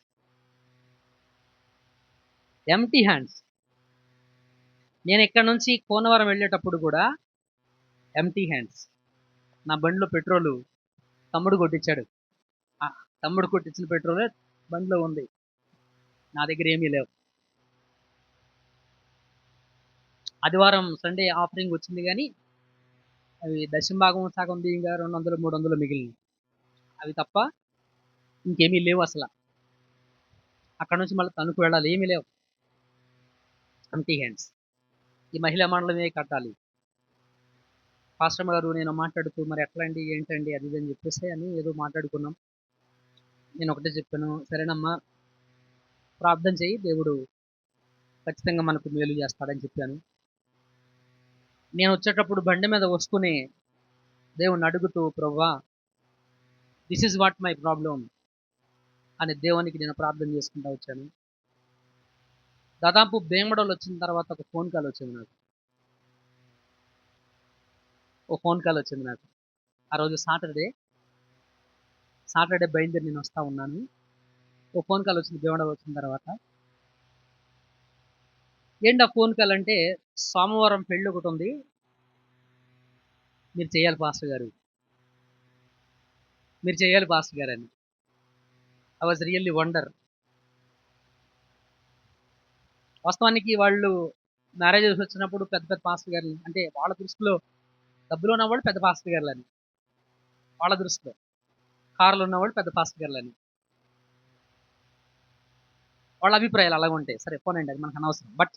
నేను ఇక్కడ నుంచి కోనవరం వెళ్ళేటప్పుడు కూడా ఎంటీ హ్యాండ్స్. నా బండిలో పెట్రోలు తమ్ముడు కొట్టించాడు. తమ్ముడు కొట్టించిన పెట్రోలే బండిలో ఉంది, నా దగ్గర ఏమీ లేవు. ఆదివారం సండే ఆఫరింగ్ వచ్చింది, కానీ అవి దశంభాగం సగం బియ్యంగా 200-300 మిగిలినవి. అవి తప్ప ఇంకేమీ లేవు అసలు. అక్కడ నుంచి మళ్ళీ తణుకు వెళ్ళాలి, ఏమీ లేవు, ఎంప్టీ హ్యాండ్స్. ఈ మహిళా మండలమే కట్టాలి. పాస్టర్ గారు నేను మాట్లాడుతూ మరి ఎట్లా అండి ఏంటండి అది ఇది అని చెప్పేసి అని ఏదో మాట్లాడుకున్నాం. నేను ఒకటే చెప్పాను, సరేనమ్మా ప్రార్థన చేయి, దేవుడు ఖచ్చితంగా మనకు మేలు చేస్తాడని చెప్పాను. నేను వచ్చేటప్పుడు బండి మీద వస్తూనే దేవుణ్ణి అడుగుతూ, ప్రభువా this is what my problem అని దేవునికి నేను ప్రార్థన చేసుకుంటూ వచ్చాను. దాదాపు భీమడోలు వచ్చిన తర్వాత ఒక ఫోన్ కాల్ వచ్చింది నాకు. ఆ రోజు సాటర్డే బయలుదేరి నేను వస్తూ ఉన్నాను. ఓ ఫోన్ కాల్ వచ్చింది భీమడోలు వచ్చిన తర్వాత. ఏంటి ఆ ఫోన్ కాల్ అంటే, సోమవారం పెళ్ళి ఒకటి ఉంది, మీరు చేయాలి పాస్టర్ గారు అని. I was really wonder. వాస్తవానికి వాళ్ళు మ్యారేజెస్ వచ్చినప్పుడు పెద్ద పెద్ద పాస్టర్ గారు అంటే వాళ్ళ దృష్టిలో డబ్బులు ఉన్నవాళ్ళు పెద్ద పాస్టర్ గారులు అని, వాళ్ళ దృష్టిలో కార్లు ఉన్నవాళ్ళు పెద్ద పాస్టర్ గారులు అని వాళ్ళ అభిప్రాయాలు అలాగ ఉంటాయి. సరే పోనండి, అది మనకు అనవసరం. బట్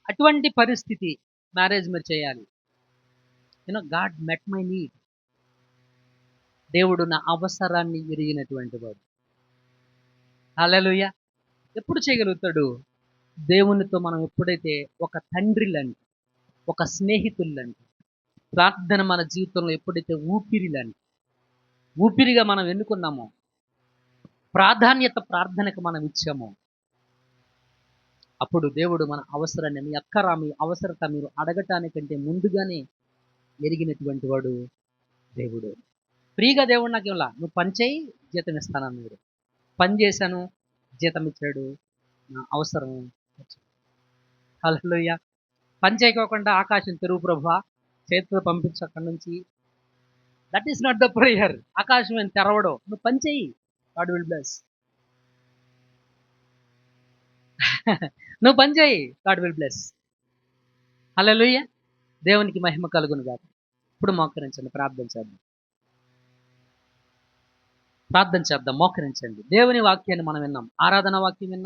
అటువంటి పరిస్థితి మ్యారేజ్ మీరు చేయాలి. God met my need. దేవుడు నా అవసరాన్ని ఎరిగినటువంటి వాడు. హల్లెలూయా. ఎప్పుడు చేయగలుగుతాడు? దేవునితో మనం ఎప్పుడైతే ఒక తండ్రి లాంటి, ఒక స్నేహితులు లాంటి, ప్రార్థన మన జీవితంలో ఎప్పుడైతే ఊపిరిగా మనం ఎన్నుకున్నామో, ప్రార్థనకు మనం ఇచ్చామో, అప్పుడు దేవుడు మన అవసరాన్ని, మీ అవసరత మీరు అడగటానికంటే ముందుగానే ఎరిగినటువంటి వాడు దేవుడు. ఫ్రీగా దేవుడు నాకు ఇవ్వాల, నువ్వు పని చేయి జీతం ఇస్తానన్నాడు. పని చేశాను, జీతం ఇచ్చాడు, నా అవసరం. హల్లెలూయా. పని చేయకోకుండా ఆకాశం తెరువు ప్రభువా, చేతితో పంపించు అక్కడి నుంచి. That is not the prayer. ఆకాశం ఏం తెరవడం, నువ్వు పని చేయి, గాడ్ విల్ బ్లెస్. నువ్వు పని చేయి, గాడ్ విల్ బ్లెస్. హల్లెలూయా. దేవునికి మహిమ కలుగును గాక. ఇప్పుడు మోకరించండి, ప్రార్థన చేద్దాం. మోకరించండి. దేవుని వాక్యాన్ని మనం విన్నాం, ఆరాధన వాక్యం విన్నాం.